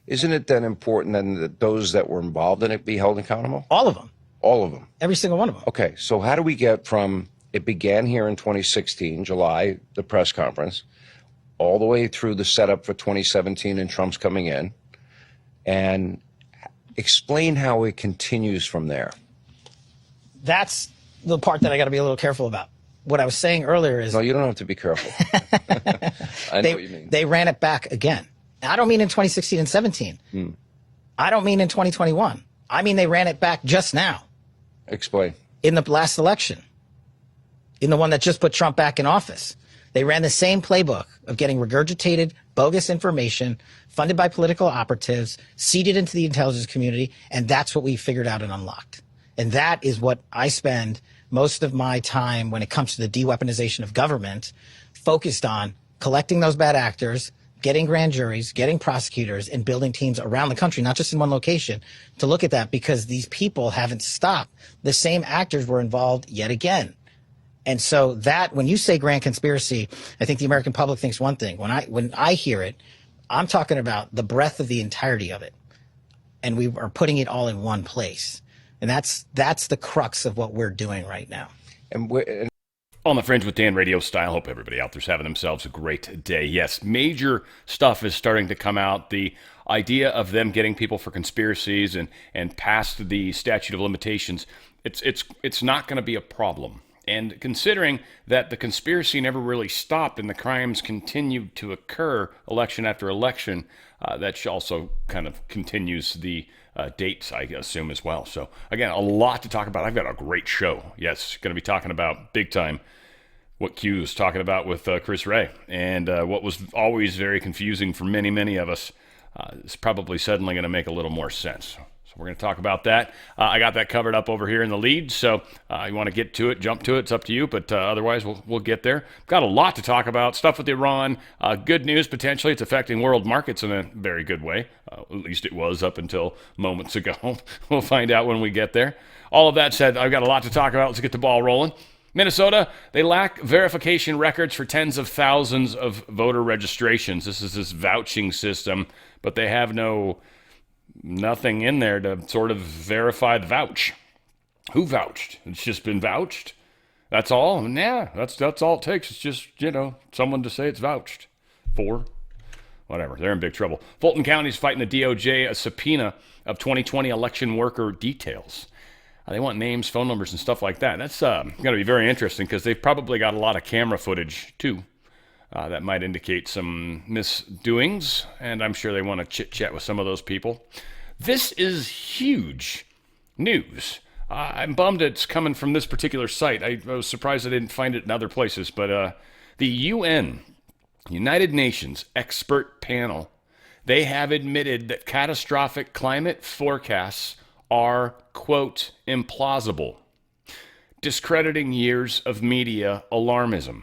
Isn't it then important then that those that were involved in it be held accountable? All of them. All of them. Every single one of them. Okay, so how do we get from it began here in 2016, July, the press conference, all the way through the setup for 2017 and Trump's coming in, and explain how it continues from there? That's the part that I got to be a little careful about. What I was saying earlier is... No, you don't have to be careful. I know what you mean. They ran it back again. I don't mean in 2016 and 17. I don't mean in 2021. I mean they ran it back just now. Explain. In the last election. In the one that just put Trump back in office. They ran the same playbook of getting regurgitated, bogus information, funded by political operatives, seeded into the intelligence community, and that's what we figured out and unlocked. And that is what I spend most of my time when it comes to the de-weaponization of government, focused on collecting those bad actors, getting grand juries, getting prosecutors, and building teams around the country, not just in one location, to look at that, because these people haven't stopped. The same actors were involved yet again. And so that, when you say grand conspiracy, I think the American public thinks one thing. When I hear it, I'm talking about the breadth of the entirety of it. And we are putting it all in one place. And that's the crux of what we're doing right now. And on the Fringe with Dan RadioStyle. Hope everybody out there's having themselves a great day. Yes, major stuff is starting to come out. The idea of them getting people for conspiracies and past the statute of limitations, it's not going to be a problem. And considering that the conspiracy never really stopped and the crimes continued to occur election after election, that also kind of continues the dates, I assume, as well. So, again, a lot to talk about. I've got a great show. Yes, going to be talking about big time what Q was talking about with Chris Ray. And what was always very confusing for many, many of us is probably suddenly going to make a little more sense. We're going to talk about that. I got that covered up over here in the lead, so you want to get to it, jump to it, it's up to you, but otherwise we'll get there. Got a lot to talk about, stuff with Iran, good news potentially. It's affecting world markets in a very good way. At least it was up until moments ago. We'll find out when we get there. All of that said, I've got a lot to talk about. Let's get the ball rolling. Minnesota, they lack verification records for tens of thousands of voter registrations. This is this vouching system, but they have nothing in there to sort of verify the vouch. Who vouched? It's just been vouched. That's all? Yeah, that's all it takes. It's just, someone to say it's vouched for. Whatever. They're in big trouble. Fulton County's fighting the DOJ a subpoena of 2020 election worker details. They want names, phone numbers, and stuff like that. That's going to be very interesting because they've probably got a lot of camera footage, too. That might indicate some misdoings, and I'm sure they want to chit-chat with some of those people. This is huge news. I'm bummed it's coming from this particular site. I was surprised I didn't find it in other places, but the UN, United Nations expert panel, they have admitted that catastrophic climate forecasts are, quote, implausible, discrediting years of media alarmism.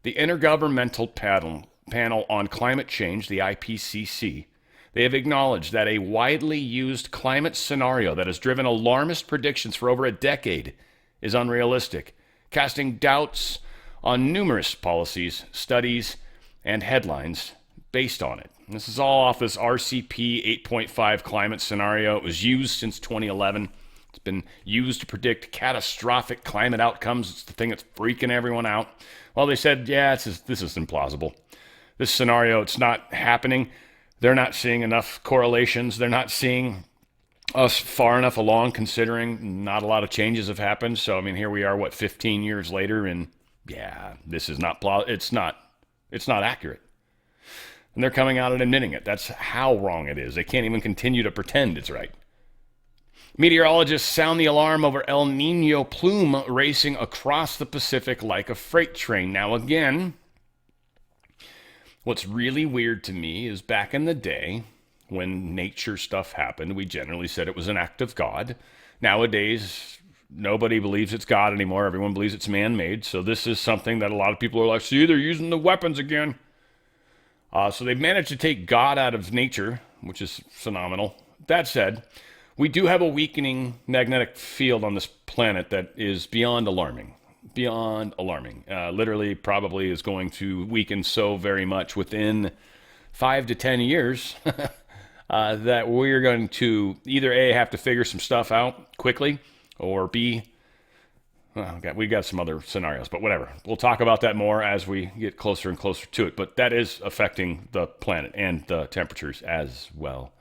The Intergovernmental Panel on Climate Change, the IPCC, they have acknowledged that a widely used climate scenario that has driven alarmist predictions for over a decade is unrealistic, casting doubts on numerous policies, studies, and headlines based on it. And this is all off this RCP 8.5 climate scenario. It was used since 2011. It's been used to predict catastrophic climate outcomes. It's the thing that's freaking everyone out. Well, they said, this is implausible. This scenario, it's not happening. They're not seeing enough correlations. They're not seeing us far enough along, considering not a lot of changes have happened. So, here we are, 15 years later, and this is not it's not accurate. And they're coming out and admitting it. That's how wrong it is. They can't even continue to pretend it's right. Meteorologists sound the alarm over El Nino plume racing across the Pacific like a freight train. Now, again, what's really weird to me is back in the day when nature stuff happened, we generally said it was an act of God. Nowadays, nobody believes it's God anymore. Everyone believes it's man-made. So this is something that a lot of people are like, see, they're using the weapons again. So they've managed to take God out of nature, which is phenomenal. That said, we do have a weakening magnetic field on this planet that is beyond alarming. Literally probably is going to weaken so very much within 5 to 10 years that we're going to either A, have to figure some stuff out quickly, or B, well, we got some other scenarios, but whatever. We'll talk about that more as we get closer and closer to it. But that is affecting the planet and the temperatures as well.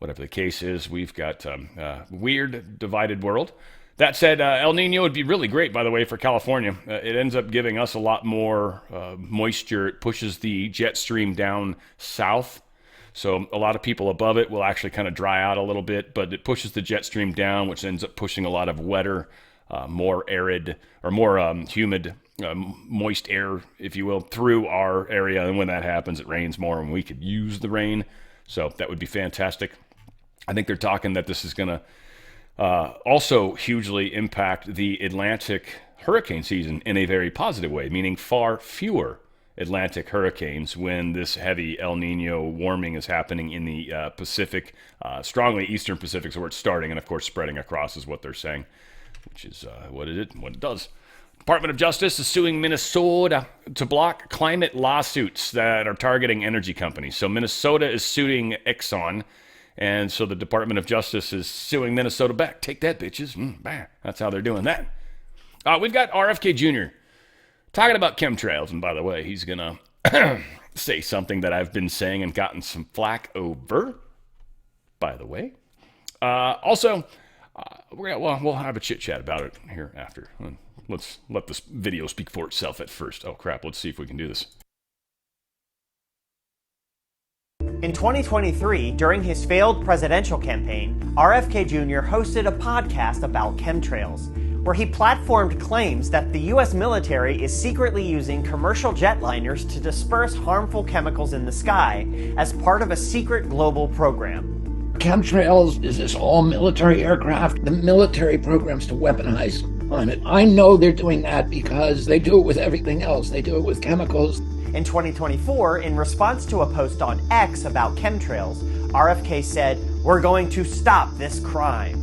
Whatever the case is, we've got a weird, divided world. That said, El Nino would be really great, by the way, for California. It ends up giving us a lot more moisture. It pushes the jet stream down south. So a lot of people above it will actually kind of dry out a little bit, but it pushes the jet stream down, which ends up pushing a lot of wetter, more arid or more humid, moist air, if you will, through our area. And when that happens, it rains more and we could use the rain. So that would be fantastic. I think they're talking that this is going to also hugely impact the Atlantic hurricane season in a very positive way, meaning far fewer Atlantic hurricanes when this heavy El Nino warming is happening in the Pacific, strongly Eastern Pacific, so where it's starting and, of course, spreading across is what they're saying, which is what it does. Department of Justice is suing Minnesota to block climate lawsuits that are targeting energy companies. So Minnesota is suing Exxon, and so the Department of Justice is suing Minnesota back. Take that, bitches. Bah. That's how they're doing that. We've got RFK Jr. talking about chemtrails, and by the way, he's going to say something that I've been saying and gotten some flack over, by the way. Also, we'll have a chit-chat about it here after. Let's let this video speak for itself at first. Oh, crap. Let's see if we can do this. In 2023, during his failed presidential campaign, RFK Jr. hosted a podcast about chemtrails, where he platformed claims that the U.S. military is secretly using commercial jetliners to disperse harmful chemicals in the sky as part of a secret global program. Chemtrails is this all-military aircraft. The military programs to weaponize climate. I know they're doing that because they do it with everything else. They do it with chemicals. In 2024, in response to a post on X about chemtrails, RFK said, "We're going to stop this crime."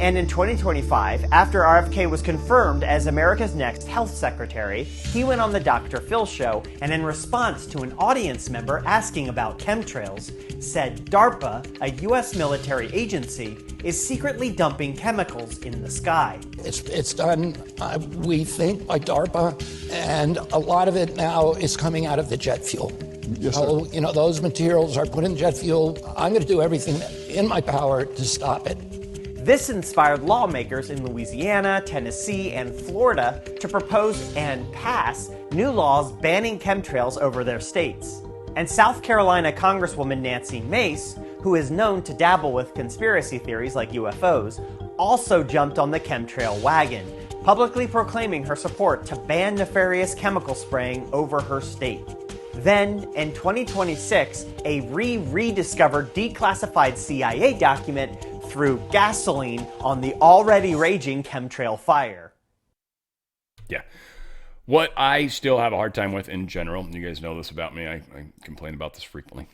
And in 2025, after RFK was confirmed as America's next health secretary, he went on the Dr. Phil show and in response to an audience member asking about chemtrails, said DARPA, a U.S. military agency, is secretly dumping chemicals in the sky. It's done, we think, by DARPA, and a lot of it now is coming out of the jet fuel. Yes, so, those materials are put in jet fuel. I'm going to do everything in my power to stop it. This inspired lawmakers in Louisiana, Tennessee, and Florida to propose and pass new laws banning chemtrails over their states. And South Carolina Congresswoman Nancy Mace, who is known to dabble with conspiracy theories like UFOs, also jumped on the chemtrail wagon, publicly proclaiming her support to ban nefarious chemical spraying over her state. Then, in 2026, a rediscovered declassified CIA document threw gasoline on the already raging chemtrail fire. Yeah. What I still have a hard time with in general, you guys know this about me, I complain about this frequently,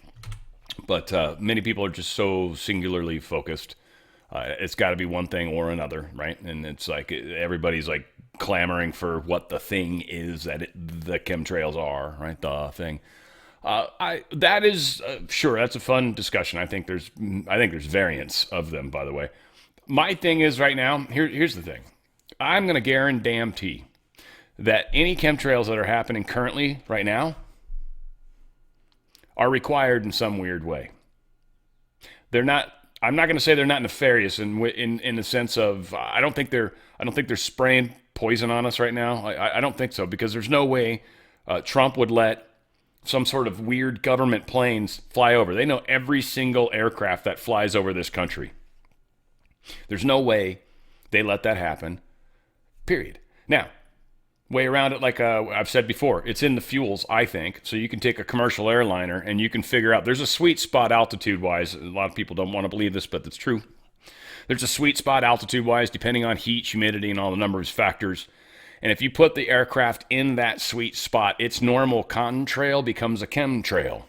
but many people are just so singularly focused. It's got to be one thing or another, right? And it's like everybody's like clamoring for what the thing is that the chemtrails are, right? The thing. That is sure. That's a fun discussion. I think there's variants of them. By the way, my thing is right now. Here's the thing. I'm gonna guarantee that any chemtrails that are happening currently right now are required in some weird way. They're not. I'm not gonna say they're not nefarious in the sense of I don't think they're spraying poison on us right now. I don't think so because there's no way Trump would let some sort of weird government planes fly over. They know every single aircraft that flies over this country. There's no way they let that happen, period. Now, way around it, like I've said before, it's in the fuels, I think. So you can take a commercial airliner and you can figure out, there's a sweet spot altitude-wise. A lot of people don't want to believe this, but it's true. There's a sweet spot altitude-wise, depending on heat, humidity, and all the number of factors. And if you put the aircraft in that sweet spot, its normal contrail becomes a chemtrail.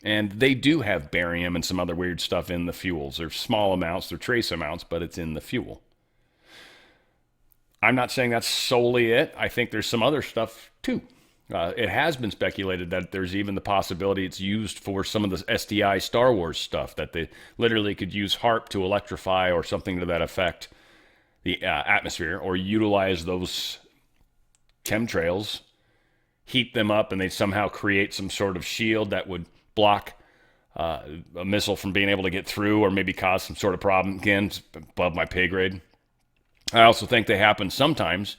And they do have barium and some other weird stuff in the fuels. They're small amounts, they're trace amounts, but it's in the fuel. I'm not saying that's solely it. I think there's some other stuff too. It has been speculated that there's even the possibility it's used for some of the SDI Star Wars stuff, that they literally could use HARP to electrify or something to that effect the atmosphere, or utilize those chemtrails, heat them up, and they somehow create some sort of shield that would block a missile from being able to get through, or maybe cause some sort of problem. Again, it's above my pay grade. I also think they happen sometimes.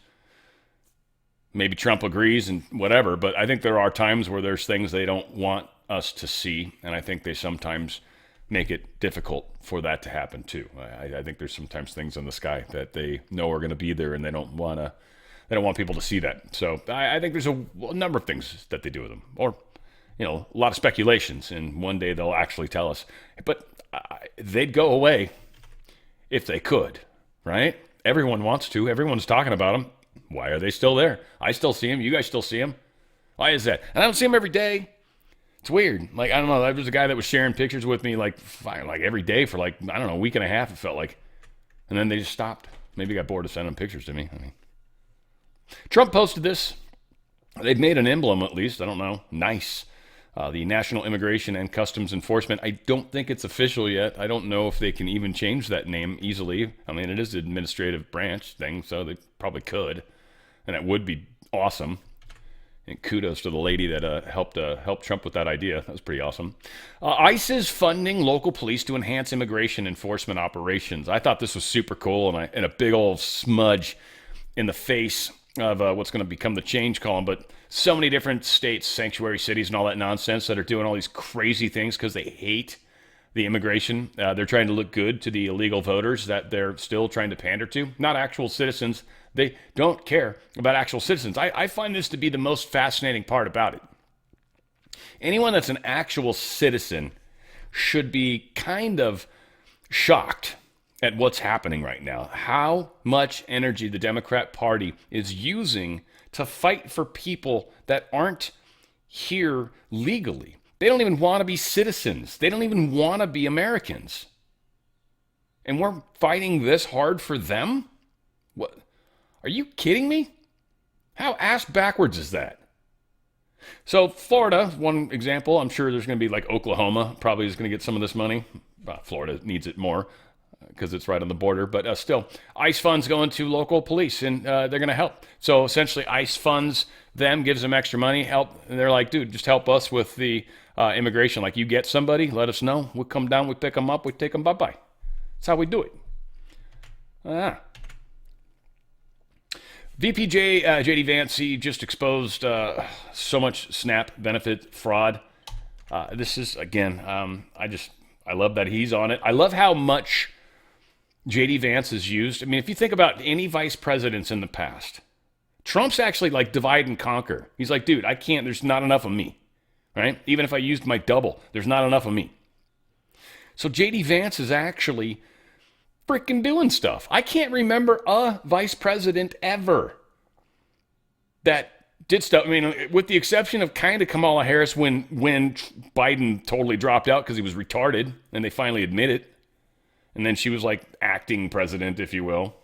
Maybe Trump agrees and whatever, but I think there are times where there's things they don't want us to see, and I think they sometimes make it difficult for that to happen too. I think there's sometimes things in the sky that they know are going to be there, and they don't want people to see that. So I think there's a number of things that they do with them, or a lot of speculations, and one day they'll actually tell us. But they'd go away if they could, right? Everyone wants to. Everyone's talking about them. Why are they still there? I still see them. You guys still see them. Why is that? And I don't see them every day. It's weird. I don't know. There was a guy that was sharing pictures with me like every day for a week and a half, it felt like. And then they just stopped. Maybe got bored of sending pictures to me. Trump posted this. They've made an emblem, at least. I don't know. Nice. The National Immigration and Customs Enforcement. I don't think it's official yet. I don't know if they can even change that name easily. It is an administrative branch thing, so they probably could. And it would be awesome. And kudos to the lady that helped Trump with that idea. That was pretty awesome. ICE is funding local police to enhance immigration enforcement operations. I thought this was super cool, and a big old smudge in the face of what's going to become the change column. But so many different states, sanctuary cities, and all that nonsense that are doing all these crazy things because they hate the immigration. They're trying to look good to the illegal voters that they're still trying to pander to, not actual citizens. They don't care about actual citizens. I find this to be the most fascinating part about it. Anyone that's an actual citizen should be kind of shocked at what's happening right now. How much energy the Democrat Party is using to fight for people that aren't here legally. They don't even want to be citizens. They don't even want to be Americans. And we're fighting this hard for them? What? Are you kidding me? How ass backwards is that? So Florida, one example. I'm sure there's going to be Oklahoma probably is going to get some of this money. Florida needs it more because it's right on the border. But still, ICE funds going to local police, and they're going to help. So essentially, ICE funds them, gives them extra money, help. And they're like, dude, just help us with the immigration. You get somebody, let us know. We'll come down, we pick them up, we take them bye-bye. That's how we do it. VPJ JD Vance just exposed so much SNAP benefit fraud. This is, again, I love that he's on it. I love how much JD Vance is used. If you think about any vice presidents in the past, Trump's actually divide and conquer. He's like, dude, I can't, there's not enough of me, right? Even if I used my double, there's not enough of me. So JD Vance is actually freaking doing stuff. I can't remember a vice president ever that did stuff. With the exception of kind of Kamala Harris when Biden totally dropped out because he was retarded, and they finally admit it. And then she was acting president, if you will,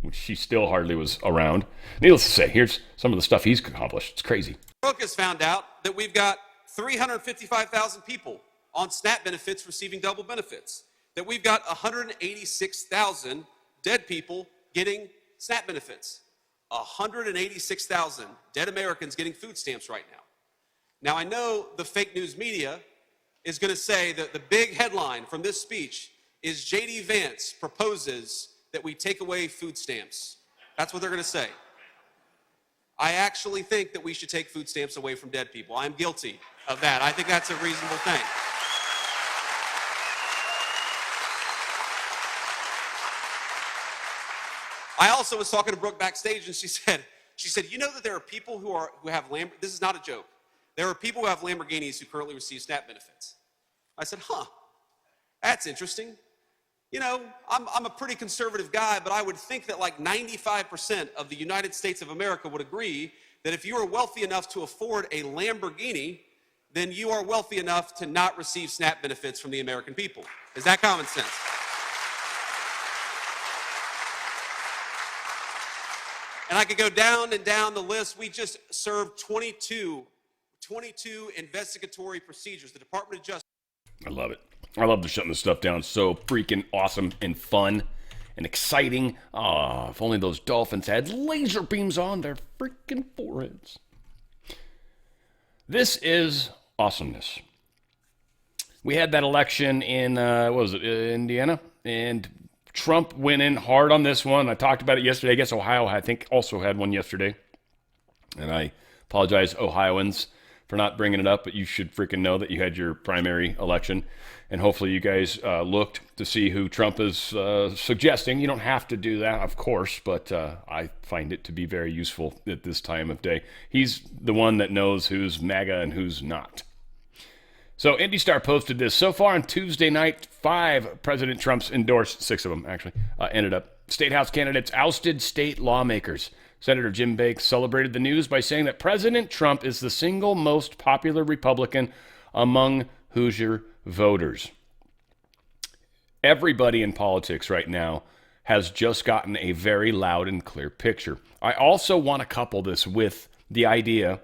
which she still hardly was around. Needless to say, here's some of the stuff he's accomplished. It's crazy. Brooke has found out that we've got 355,000 people on SNAP benefits receiving double benefits. That we've got 186,000 dead people getting SNAP benefits. 186,000 dead Americans getting food stamps right now. Now, I know the fake news media is going to say that the big headline from this speech is J.D. Vance proposes that we take away food stamps. That's what they're going to say. I actually think that we should take food stamps away from dead people. I'm guilty of that. I think that's a reasonable thing. I also was talking to Brooke backstage, and she said, you know that there are people who have this is not a joke. There are people who have Lamborghinis who currently receive SNAP benefits. I said, that's interesting. I'm a pretty conservative guy, but I would think that 95% of the United States of America would agree that if you are wealthy enough to afford a Lamborghini, then you are wealthy enough to not receive SNAP benefits from the American people. Is that common sense? And I could go down and down the list. We just served 22 investigatory procedures. The Department of Justice. I love it. I love shutting this stuff down. It's so freaking awesome and fun and exciting. Ah, if only those dolphins had laser beams on their freaking foreheads. This is awesomeness. We had that election in, Indiana? And Trump went in hard on this one. I talked about it yesterday. I guess Ohio, I think, also had one yesterday. And I apologize, Ohioans, for not bringing it up, but you should freaking know that you had your primary election. And hopefully you guys looked to see who Trump is suggesting. You don't have to do that, of course, but I find it to be very useful at this time of day. He's the one that knows who's MAGA and who's not. So IndyStar posted this. So far on Tuesday night, 5 President Trump's endorsed, 6 of them actually, ended up. State House candidates ousted state lawmakers. Senator Jim Bakes celebrated the news by saying that President Trump is the single most popular Republican among Hoosier voters. Everybody in politics right now has just gotten a very loud and clear picture. I also want to couple this with the idea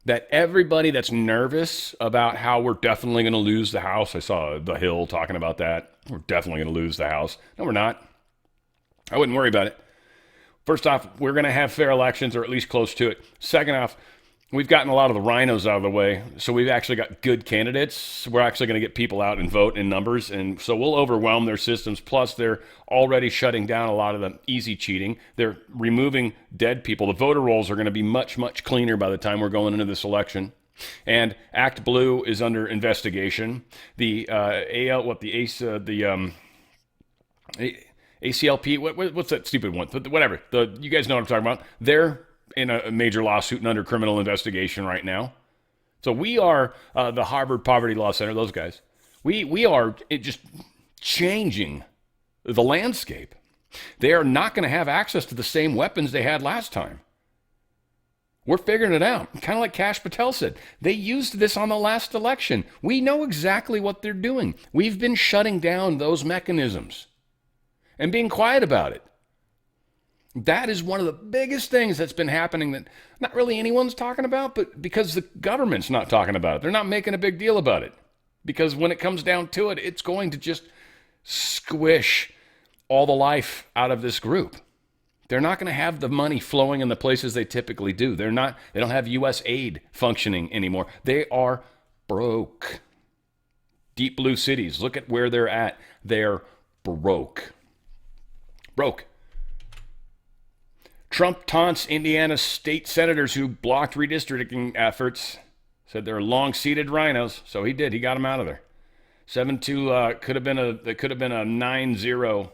that everybody that's nervous about how we're definitely going to lose the House, I saw The Hill talking about that. We're definitely going to lose the House. No, we're not. I wouldn't worry about it. First off, we're going to have fair elections, or at least close to it. Second off, we've gotten a lot of the rhinos out of the way, so we've actually got good candidates. We're actually going to get people out and vote in numbers, and so we'll overwhelm their systems. Plus, they're already shutting down a lot of the easy cheating. They're removing dead people. The voter rolls are going to be much, much cleaner by the time we're going into this election. And Act Blue is under investigation. The ACLP, what's that stupid one? Whatever. You guys know what I'm talking about. They're in a major lawsuit and under criminal investigation right now. So we are the Harvard Poverty Law Center, those guys. We are just changing the landscape. They are not going to have access to the same weapons they had last time. We're figuring it out. Kind of like Kash Patel said. They used this on the last election. We know exactly what they're doing. We've been shutting down those mechanisms and being quiet about it. That is one of the biggest things that's been happening that not really anyone's talking about, but because the government's not talking about it. They're not making a big deal about it. Because when it comes down to it, it's going to just squish all the life out of this group. They're not going to have the money flowing in the places they typically do. They don't have U.S. aid functioning anymore. They are broke. Deep blue cities, look at where they're at. They're broke. Broke. Trump taunts Indiana state senators who blocked redistricting efforts. Said they're long-seated rhinos, so he did. He got them out of there. 7-2 could have been a 9-0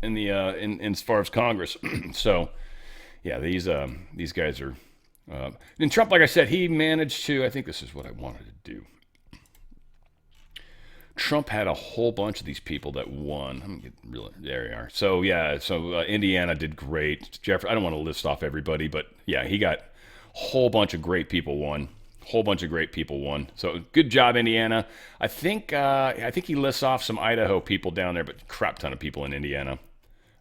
in the in as far as Congress. So yeah, these guys are. And Trump, like I said, he managed to. I think this is what I wanted to do. Trump had a whole bunch of these people that won. I'm get real. There you are. So yeah, Indiana did great. I don't want to list off everybody, but yeah, he got a whole bunch of great people won. So good job, Indiana. I think he lists off some Idaho people down there, but crap ton of people in Indiana.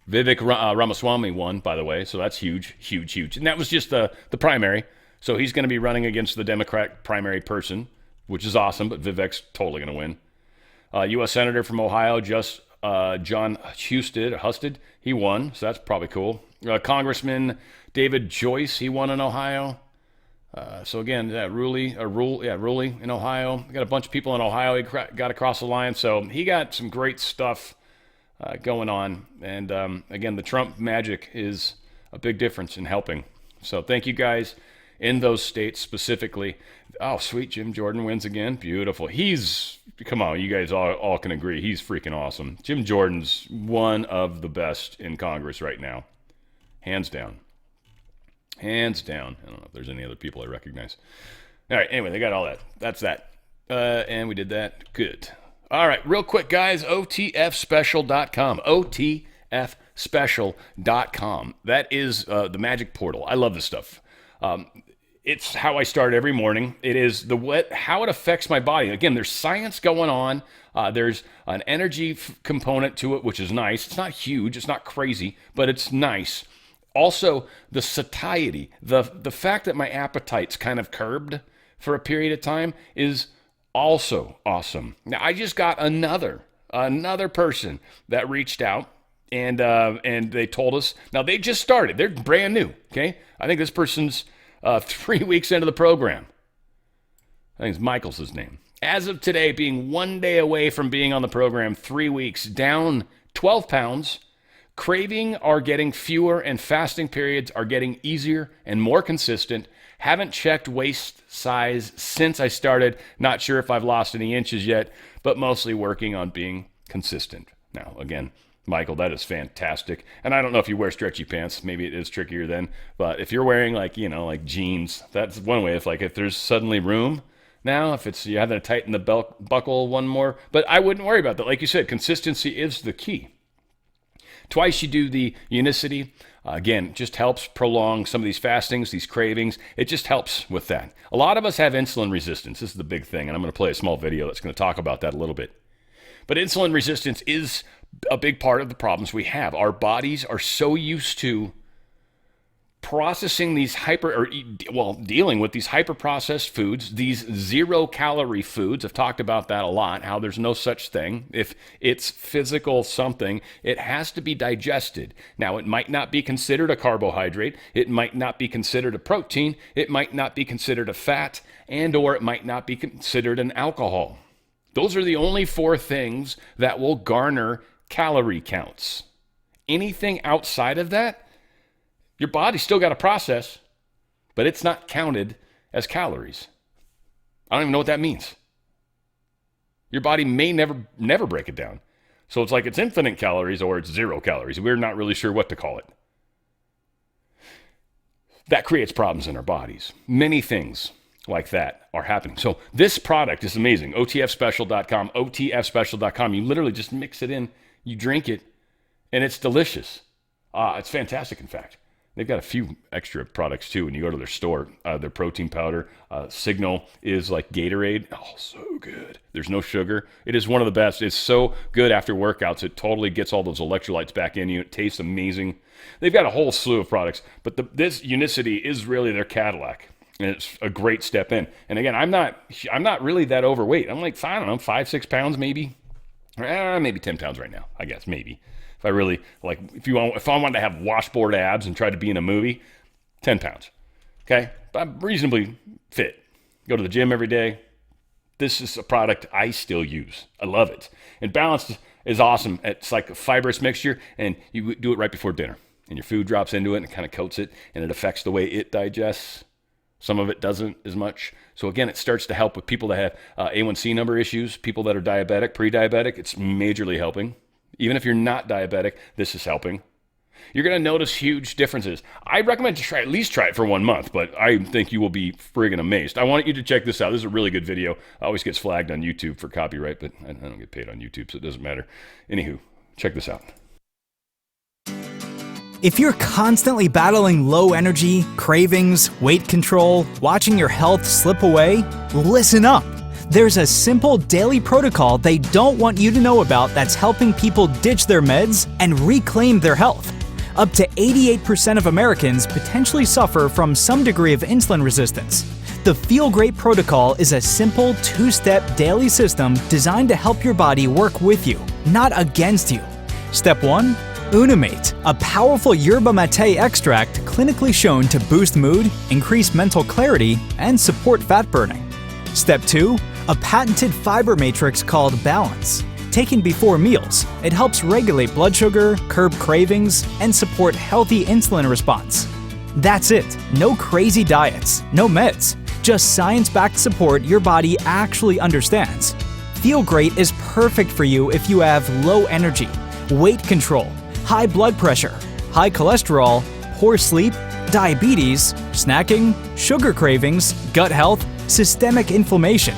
Vivek Ramaswamy won, by the way, so that's huge. And that was just the primary. So he's going to be running against the Democrat primary person, which is awesome, but Vivek's totally going to win. U.S. Senator from Ohio, John Husted, he won, so that's probably cool. Congressman David Joyce, he won in Ohio. So again, Ruley in Ohio. We got a bunch of people in Ohio he got across the line, so he got some great stuff going on. And again, the Trump magic is a big difference in helping. So thank you guys in those states specifically. Oh, sweet, Jim Jordan wins again. Beautiful. Come on, you guys all can agree, he's freaking awesome. Jim Jordan's one of the best in Congress right now. Hands down. I don't know if there's any other people I recognize. All right, anyway, they got all that. That's that. And we did that. Good. All right, real quick, guys, OTFspecial.com. OTFspecial.com. That is the magic portal. I love this stuff. It's how I start every morning. It is how it affects my body. Again, there's science going on. There's an energy component to it, which is nice. It's not huge. It's not crazy, but it's nice. Also, the satiety, the fact that my appetite's kind of curbed for a period of time is also awesome. Now, I just got another person that reached out and they told us. Now they just started; they're brand new. Okay, I think this person's 3 weeks into the program. I think it's Michael's his name. As of today, being 1 day away from being on the program, 3 weeks, down 12 pounds. Craving are getting fewer and fasting periods are getting easier and more consistent. Haven't checked waist size since I started. Not sure if I've lost any inches yet, but mostly working on being consistent. Now, again, Michael, that is fantastic. And I don't know if you wear stretchy pants. Maybe it is trickier then. But if you're wearing like jeans, that's one way. If there's suddenly room now, if it's you have to tighten the belt buckle one more. But I wouldn't worry about that. Like you said, consistency is the key. Twice you do the unicity. Again, just helps prolong some of these fastings, these cravings. It just helps with that. A lot of us have insulin resistance. This is the big thing, and I'm going to play a small video that's going to talk about that a little bit. But insulin resistance is a big part of the problems we have. Our bodies are so used to processing these dealing with these hyper-processed foods, these zero-calorie foods. I've talked about that a lot, how there's no such thing. If it's physical something, it has to be digested. Now, it might not be considered a carbohydrate. It might not be considered a protein. It might not be considered a fat, or it might not be considered an alcohol. Those are the only 4 things that will garner calorie counts. Anything outside of that, your body's still got to process, but it's not counted as calories. I don't even know what that means. Your body may never break it down. So it's like it's infinite calories or it's 0 calories. We're not really sure what to call it. That creates problems in our bodies. Many things like that are happening. So this product is amazing. OTFspecial.com, OTFspecial.com. You literally just mix it in, you drink it, and it's delicious. It's fantastic, in fact. They've got a few extra products too when you go to their store. Their protein powder, Signal is like Gatorade. Oh, so good. There's no sugar. It is one of the best. It's so good after workouts. It totally gets all those electrolytes back in you. It tastes amazing. They've got a whole slew of products, but this Unicity is really their Cadillac, and it's a great step in. And again, I'm not really that overweight. I'm like, I don't know, 5-6 pounds maybe, maybe 10 pounds right now. I guess maybe. If I really if I wanted to have washboard abs and try to be in a movie, 10 pounds. Okay, but I'm reasonably fit. Go to the gym every day. This is a product I still use. I love it. And Balanced is awesome. It's like a fibrous mixture, and you do it right before dinner, and your food drops into it and it kind of coats it, and it affects the way it digests. Some of it doesn't as much. So again, it starts to help with people that have A1C number issues, people that are diabetic, pre-diabetic. It's majorly helping. Even if you're not diabetic, this is helping. You're going to notice huge differences. I recommend to at least try it for 1 month, but I think you will be friggin' amazed. I want you to check this out. This is a really good video. It always gets flagged on YouTube for copyright, but I don't get paid on YouTube, so it doesn't matter. Anywho, check this out. If you're constantly battling low energy, cravings, weight control, watching your health slip away, listen up. There's a simple daily protocol they don't want you to know about that's helping people ditch their meds and reclaim their health. Up to 88% of Americans potentially suffer from some degree of insulin resistance. The Feel Great protocol is a simple 2-step daily system designed to help your body work with you, not against you. Step 1. Unimate, a powerful yerba mate extract clinically shown to boost mood, increase mental clarity, and support fat burning. Step 2. A patented fiber matrix called Balance. Taken before meals, it helps regulate blood sugar, curb cravings, and support healthy insulin response. That's it. No crazy diets, no meds, just science-backed support your body actually understands. Feel Great is perfect for you if you have low energy, weight control, high blood pressure, high cholesterol, poor sleep, diabetes, snacking, sugar cravings, gut health, systemic inflammation.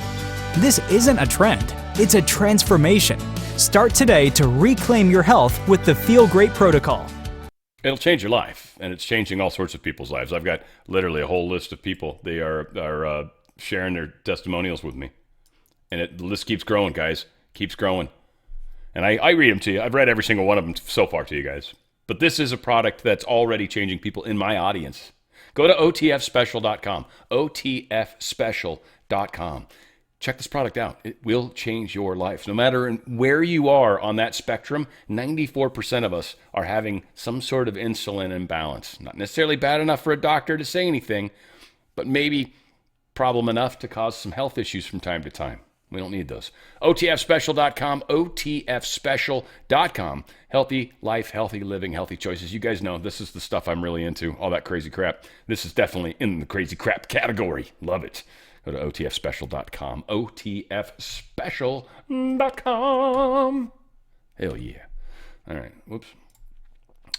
This isn't a trend, it's a transformation. Start today to reclaim your health with the Feel Great protocol. It'll change your life, and it's changing all sorts of people's lives. I've got literally a whole list of people. They are sharing their testimonials with me. And the list keeps growing, guys. Keeps growing. And I read them to you. I've read every single one of them so far to you guys. But this is a product that's already changing people in my audience. Go to otfspecial.com, otfspecial.com. Check this product out. It will change your life. No matter where you are on that spectrum, 94% of us are having some sort of insulin imbalance. Not necessarily bad enough for a doctor to say anything, but maybe problem enough to cause some health issues from time to time. We don't need those. otfspecial.com, otfspecial.com. Healthy life, healthy living, healthy choices. You guys know this is the stuff I'm really into, all that crazy crap. This is definitely in the crazy crap category. Love it. Go to otfspecial.com, otfspecial.com. Hell yeah. All right, whoops.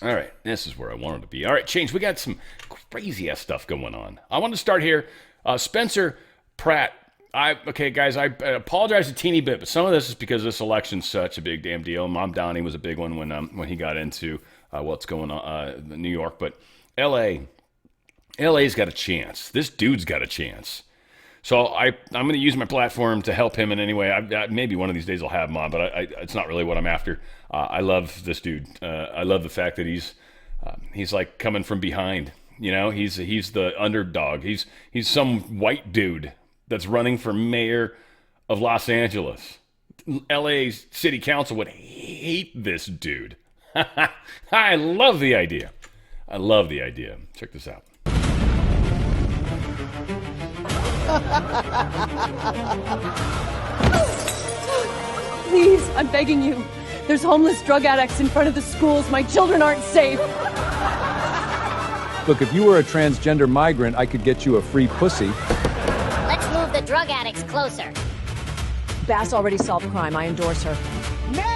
All right, this is where I wanted to be. All right, Change, we got some crazy-ass stuff going on. I want to start here. Spencer Pratt. Okay, guys, I apologize a teeny bit, but some of this is because this election's such a big damn deal. Mom Donnie was a big one when he got into what's going on in New York. But LA's got a chance. This dude's got a chance. So I'm going to use my platform to help him in any way. Maybe one of these days I'll have him on, but it's not really what I'm after. I love this dude. I love the fact that he's like coming from behind. You know, he's the underdog. He's some white dude that's running for mayor of Los Angeles. LA's city council would hate this dude. I love the idea. Check this out. Please, I'm begging you. There's homeless drug addicts in front of the schools. My children aren't safe. Look, if you were a transgender migrant, I could get you a free pussy. Let's move the drug addicts closer. Bass already solved crime. I endorse her. Next!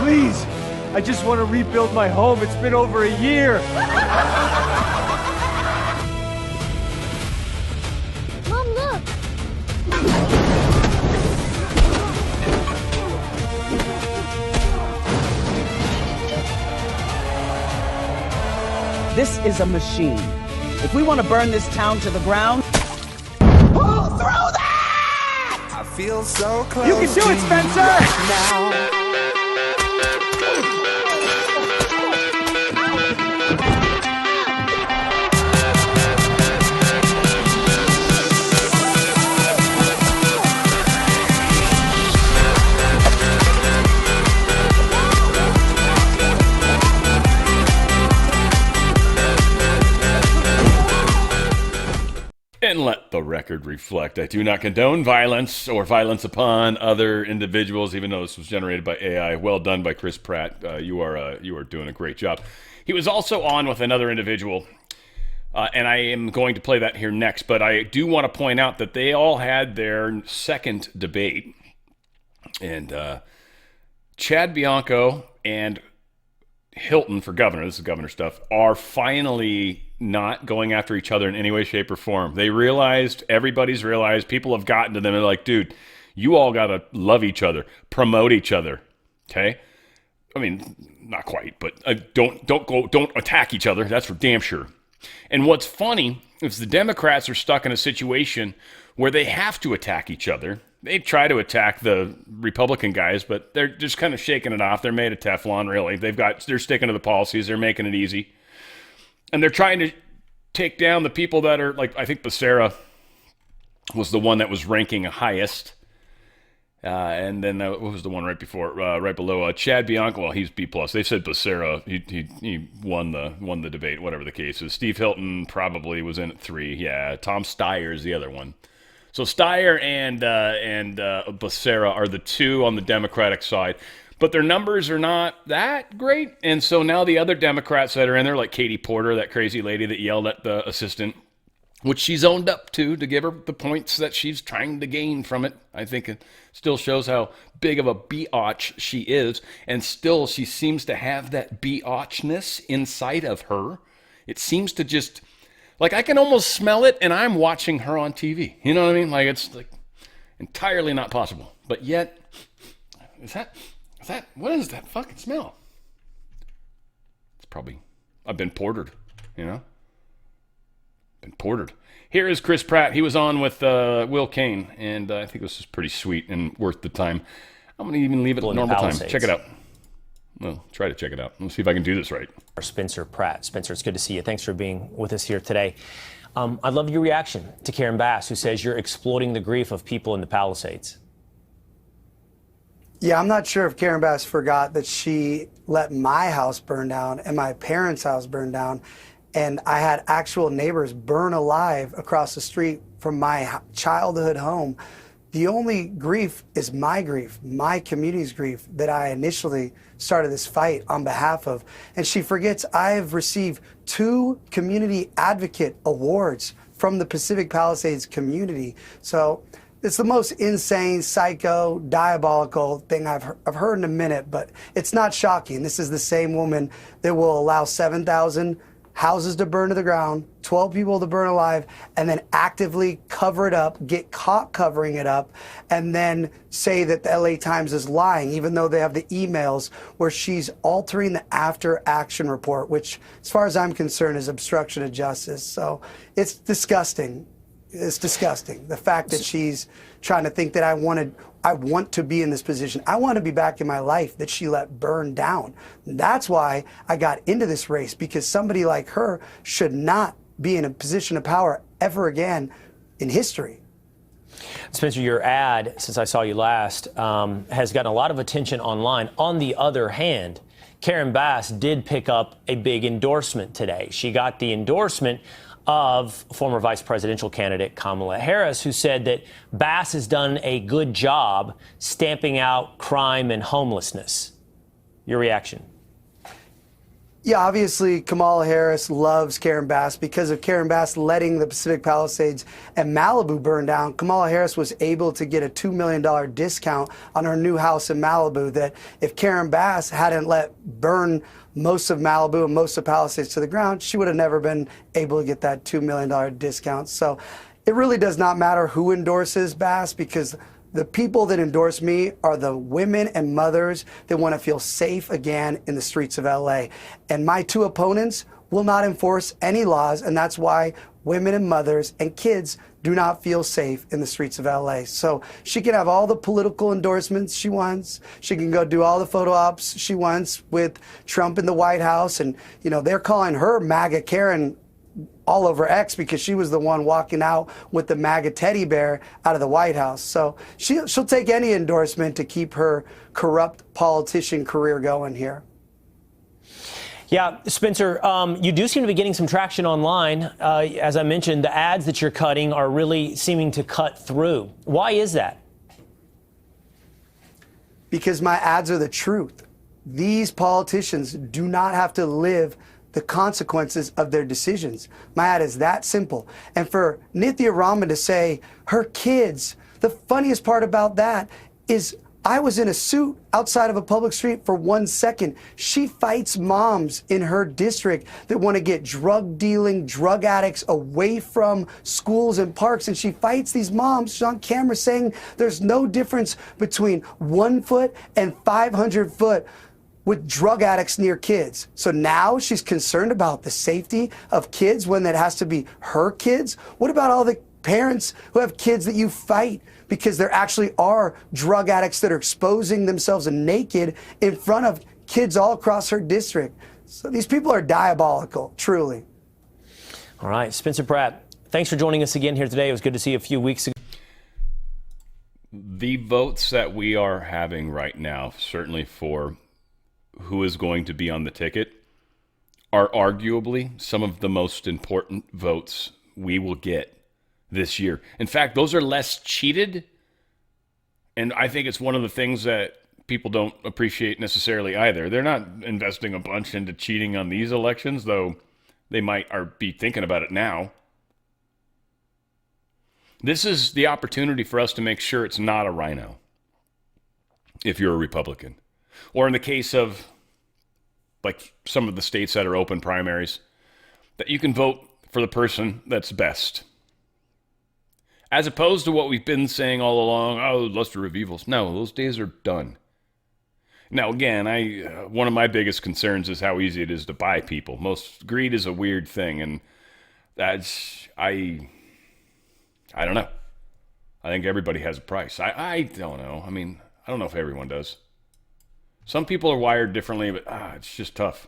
Please, I just want to rebuild my home. It's been over a year. Mom, look! This is a machine. If we want to burn this town to the ground, pull through that! I feel so close. You can do it, Spencer! Now. And let the record reflect, I do not condone violence or violence upon other individuals, even though this was generated by AI. Well done by Chris Pratt. You are doing a great job. He was also on with another individual, and I am going to play that here next. But I do want to point out that they all had their second debate, and Chad Bianco and Hilton for governor, this is governor stuff, are finally not going after each other in any way, shape, or form. They realized, everybody's realized, people have gotten to them and they're like, dude, you all got to love each other, promote each other, okay? I mean, not quite, but don't attack each other, that's for damn sure. And what's funny is the Democrats are stuck in a situation where they have to attack each other. They try to attack the Republican guys, but they're just kind of shaking it off. They're made of Teflon, really. They're sticking to the policies. They're making it easy. And they're trying to take down the people that are, like, I think Becerra was the one that was ranking highest. And then what was the one right below? Chad Bianco. Well, he's B+. They said Becerra. He won the debate, whatever the case is. Steve Hilton probably was in at 3. Yeah, Tom Steyer is the other one. So Steyer and Becerra are the two on the Democratic side. But their numbers are not that great. And so now the other Democrats that are in there, like Katie Porter, that crazy lady that yelled at the assistant, which she's owned up to give her the points that she's trying to gain from it. I think it still shows how big of a biatch she is. And still she seems to have that biatchness inside of her. It seems to just, like, I can almost smell it and I'm watching her on TV. You know what I mean? Like, it's like entirely not possible. But yet, what is that fucking smell? It's probably, I've been portered. you know? Been portered. Here is Chris Pratt. He was on with Will Kane, and I think this is pretty sweet and worth the time. I'm going to even leave it at normal time. Check it out. Well, try to check it out. Let's see if I can do this right. Spencer Pratt. Spencer, it's good to see you. Thanks for being with us here today. I'd love your reaction to Karen Bass, who says you're exploiting the grief of people in the Palisades. Yeah, I'm not sure if Karen Bass forgot that she let my house burn down and my parents' house burn down. And I had actual neighbors burn alive across the street from my childhood home. The only grief is my community's grief that I initially started this fight on behalf of. And she forgets I've received 2 community advocate awards from the Pacific Palisades community. So it's the most insane, psycho, diabolical thing I've heard in a minute, but it's not shocking. This is the same woman that will allow 7,000 houses to burn to the ground, 12 people to burn alive, and then actively cover it up, get caught covering it up, and then say that the LA Times is lying, even though they have the emails where she's altering the after action report, which, as far as I'm concerned, is obstruction of justice. So it's disgusting. It's disgusting. The fact that she's trying to think that I want to be in this position. I want to be back in my life that she let burn down. That's why I got into this race, because somebody like her should not be in a position of power ever again in history. Spencer, your ad, since I saw you last, has gotten a lot of attention online. On the other hand, Karen Bass did pick up a big endorsement today. She got the endorsement of former vice presidential candidate Kamala Harris, who said that Bass has done a good job stamping out crime and homelessness. Your reaction? Yeah, obviously Kamala Harris loves Karen Bass because of Karen Bass letting the Pacific Palisades and Malibu burn down. Kamala Harris was able to get a $2 million discount on her new house in Malibu that if Karen Bass hadn't let burn most of Malibu and most of Palisades to the ground, she would have never been able to get that $2 million discount. So it really does not matter who endorses Bass, because the people that endorse me are the women and mothers that want to feel safe again in the streets of LA. And my 2 opponents will not enforce any laws, and that's why women and mothers and kids do not feel safe in the streets of LA. So she can have all the political endorsements she wants. She can go do all the photo ops she wants with Trump in the White House. And, you know, they're calling her MAGA Karen all over X because she was the one walking out with the MAGA teddy bear out of the White House. So she'll take any endorsement to keep her corrupt politician career going here. Yeah, Spencer, you do seem to be getting some traction online. As I mentioned, the ads that you're cutting are really seeming to cut through. Why is that? Because my ads are the truth. These politicians do not have to live the consequences of their decisions. My ad is that simple. And for Nithya Raman to say her kids, the funniest part about that is I was in a suit outside of a public street for 1 second. She fights moms in her district that want to get drug dealing, drug addicts away from schools and parks. And she fights these moms. She's on camera saying there's no difference between 1 foot and 500 foot with drug addicts near kids. So now she's concerned about the safety of kids when that has to be her kids. What about all the parents who have kids that you fight because there actually are drug addicts that are exposing themselves naked in front of kids all across her district? So these people are diabolical, truly. All right, Spencer Pratt, thanks for joining us again here today. It was good to see you a few weeks ago. The votes that we are having right now, certainly for who is going to be on the ticket, are arguably some of the most important votes we will get this year. In fact, those are less cheated, and I think it's one of the things that people don't appreciate necessarily either. They're not investing a bunch into cheating on these elections, though they might be thinking about it now. This is the opportunity for us to make sure it's not a rhino if you're a Republican. Or in the case of like some of the states that are open primaries, that you can vote for the person that's best. As opposed to what we've been saying all along, oh, lesser of evils. No, those days are done. Now, again, one of my biggest concerns is how easy it is to buy people. Greed is a weird thing, and I don't know. I think everybody has a price. I don't know. I mean, I don't know if everyone does. Some people are wired differently, but it's just tough.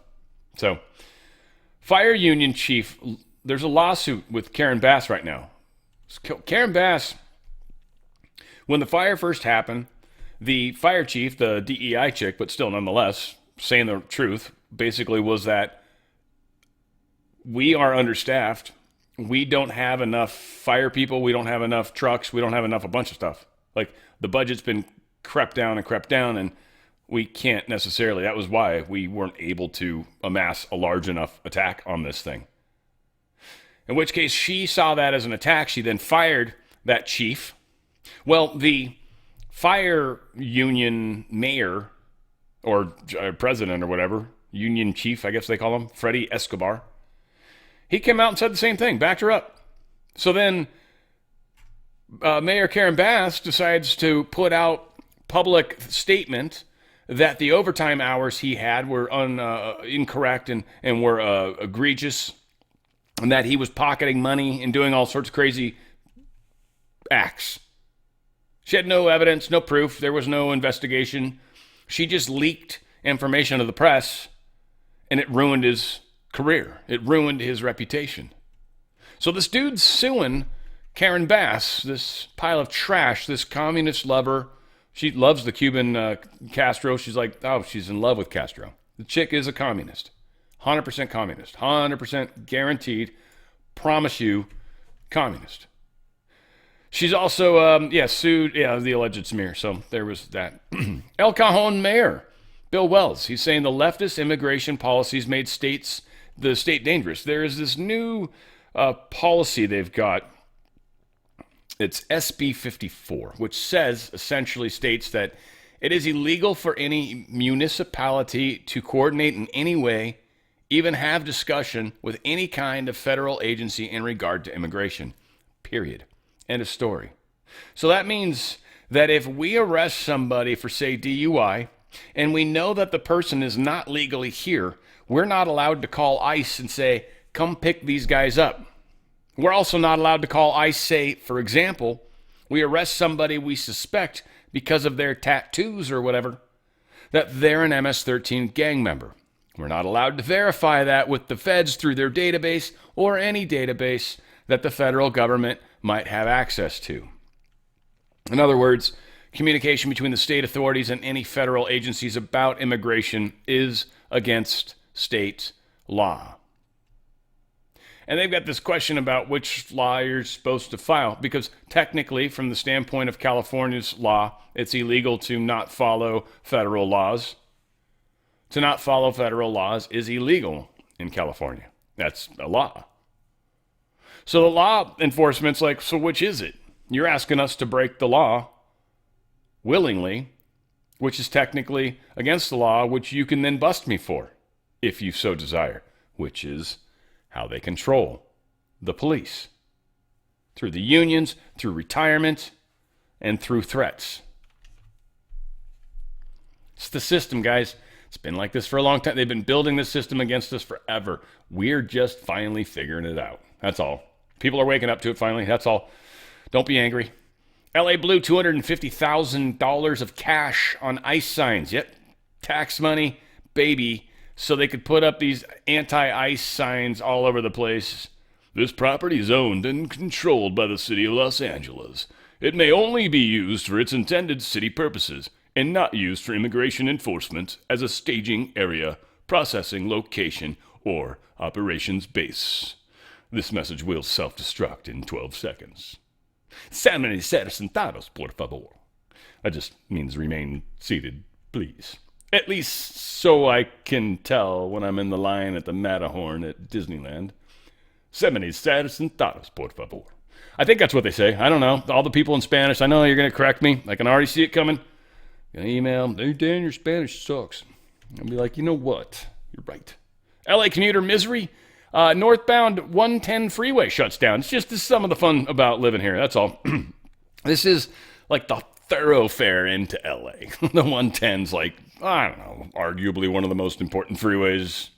So, fire union chief, there's a lawsuit with Karen Bass right now. Karen Bass, when the fire first happened, the fire chief, the DEI chick, but still nonetheless, saying the truth, basically was that we are understaffed. We don't have enough fire people. We don't have enough trucks. We don't have enough a bunch of stuff. Like, the budget's been crept down, and we can't necessarily. That was why we weren't able to amass a large enough attack on this thing. In which case, she saw that as an attack. She then fired that chief. Well, the fire union mayor, or president or whatever, union chief, I guess they call him, Freddie Escobar, he came out and said the same thing, backed her up. So then Mayor Karen Bass decides to put out public statement that the overtime hours he had were incorrect and were egregious, and that he was pocketing money and doing all sorts of crazy acts. She had no evidence, no proof. There was no investigation. She just leaked information to the press, and it ruined his career. It ruined his reputation. So this dude's suing Karen Bass, this pile of trash, this communist lover. She loves the Cuban Castro. She's like, she's in love with Castro. The chick is a communist. 100% communist. 100% guaranteed. Promise you, communist. She's also, sued, the alleged smear. So there was that. El Cajon Mayor, Bill Wells, he's saying the leftist immigration policies made the state dangerous. There is this new policy they've got. It's SB 54, which essentially states that it is illegal for any municipality to coordinate in any way, even have discussion with any kind of federal agency in regard to immigration. Period. End of story. So that means that if we arrest somebody for, say, DUI, and we know that the person is not legally here, we're not allowed to call ICE and say, come pick these guys up. We're also not allowed to call ICE, say, for example, we arrest somebody we suspect because of their tattoos or whatever, that they're an MS-13 gang member. We're not allowed to verify that with the feds through their database or any database that the federal government might have access to. In other words, communication between the state authorities and any federal agencies about immigration is against state law. And they've got this question about which law you're supposed to file, because technically, from the standpoint of California's law, it's illegal to not follow federal laws. To not follow federal laws is illegal in California. That's a law. So the law enforcement's like, so which is it? You're asking us to break the law willingly, which is technically against the law, which you can then bust me for, if you so desire, which is how they control the police. Through the unions, through retirement, and through threats. It's the system, guys. It's been like this for a long time. They've been building this system against us forever. We're just finally figuring it out. That's all. People are waking up to it finally. That's all. Don't be angry. LA blew $250,000 of cash on ICE signs. Yep. Tax money, baby. So they could put up these anti-ICE signs all over the place. This property is owned and controlled by the city of Los Angeles. It may only be used for its intended city purposes and not used for immigration enforcement as a staging area, processing location, or operations base. This message will self-destruct in 12 seconds. Salmon y ser sentados, por favor. That just means remain seated, please. At least so I can tell when I'm in the line at the Matterhorn at Disneyland. Salmon y ser sentados, por favor. I think that's what they say. I don't know. All the people in Spanish, I know you're going to correct me. I can already see it coming. Gonna email, hey Dan, your Spanish sucks. I'll be like, you know what? You're right. LA commuter misery. Northbound 110 freeway shuts down. It's just some of the fun about living here. That's all. This is like the thoroughfare into LA. The 110's like, I don't know, arguably one of the most important freeways.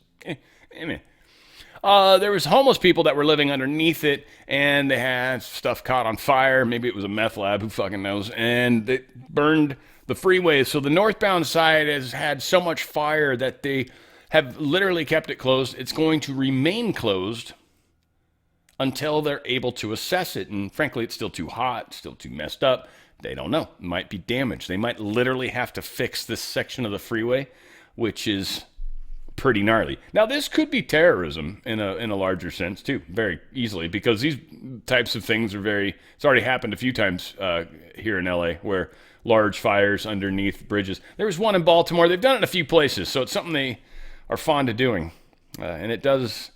There was homeless people that were living underneath it, and they had stuff caught on fire. Maybe it was a meth lab, who fucking knows, and it burned the freeway. So the northbound side has had so much fire that they have literally kept it closed. It's going to remain closed until they're able to assess it. And frankly, it's still too hot, still too messed up. They don't know. It might be damaged. They might literally have to fix this section of the freeway, which is pretty gnarly. Now, this could be terrorism in a larger sense, too, very easily, because these types of things are it's already happened a few times here in LA, where large fires underneath bridges. There was one in Baltimore. They've done it in a few places, so it's something they are fond of doing. And it does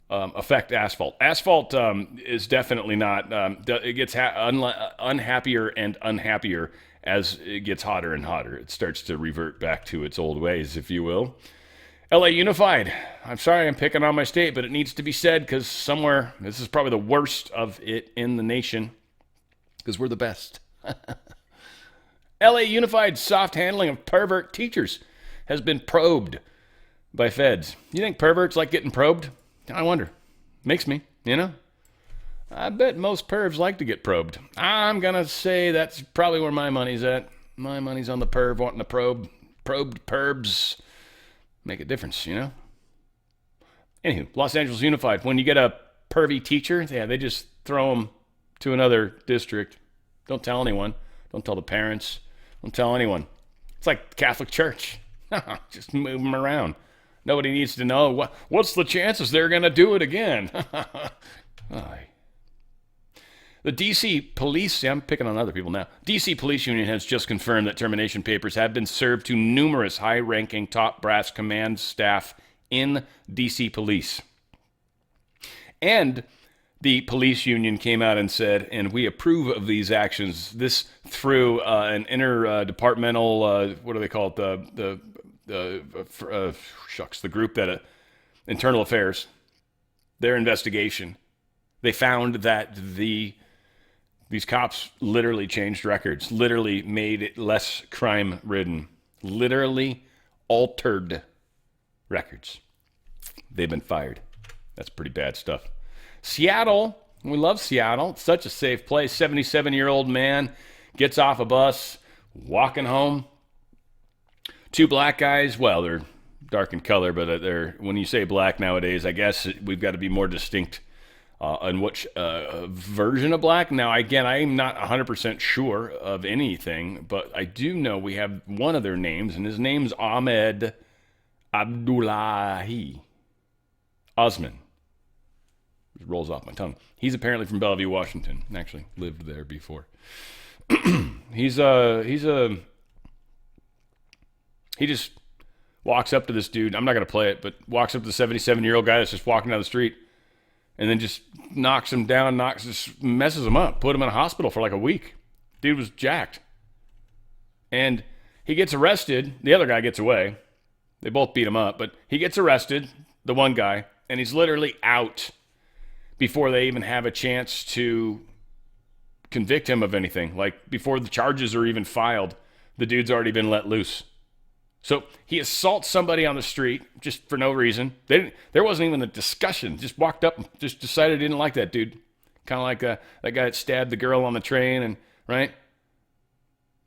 affect asphalt. Asphalt is definitely not, it gets unhappier and unhappier as it gets hotter and hotter. It starts to revert back to its old ways, if you will. LA Unified. I'm sorry I'm picking on my state, but it needs to be said, because somewhere, this is probably the worst of it in the nation, because we're the best. LA Unified soft handling of pervert teachers has been probed by feds. You think perverts like getting probed? I wonder. Makes me, you know? I bet most pervs like to get probed. I'm going to say that's probably where my money's at. My money's on the perv wanting to probe. Probed pervs make a difference, you know? Anywho, Los Angeles Unified. When you get a pervy teacher, they just throw them to another district. Don't tell anyone. Don't tell the parents. Don't tell anyone. It's like the Catholic Church. Just move them around. Nobody needs to know what's the chances they're going to do it again. The D.C. Police, I'm picking on other people now. D.C. Police Union has just confirmed that termination papers have been served to numerous high-ranking top brass command staff in D.C. Police. And the police union came out and said, and we approve of these actions. This through an interdepartmental, what do they call it? The group that internal affairs, their investigation. They found that these cops literally changed records, literally made it less crime-ridden, literally altered records. They've been fired. That's pretty bad stuff. Seattle, we love Seattle. It's such a safe place. 77-year-old man gets off a bus, walking home. Two black guys, well, they're dark in color, but when you say black nowadays, I guess we've got to be more distinct on which version of black. Now, again, I'm not 100% sure of anything, but I do know we have one of their names, and his name's Ahmed Abdullahi Osman. It rolls off my tongue. He's apparently from Bellevue, Washington. Actually lived there before. He just walks up to this dude. I'm not going to play it, but walks up to the 77-year-old guy that's just walking down the street, and then just knocks him down, just messes him up, put him in a hospital for like a week. Dude was jacked. And he gets arrested. The other guy gets away. They both beat him up, but he gets arrested, the one guy, and he's literally out before they even have a chance to convict him of anything. Like, before the charges are even filed, the dude's already been let loose. So he assaults somebody on the street just for no reason. There wasn't even a discussion. Just walked up and just decided he didn't like that dude. Kind of like that guy that stabbed the girl on the train, and right?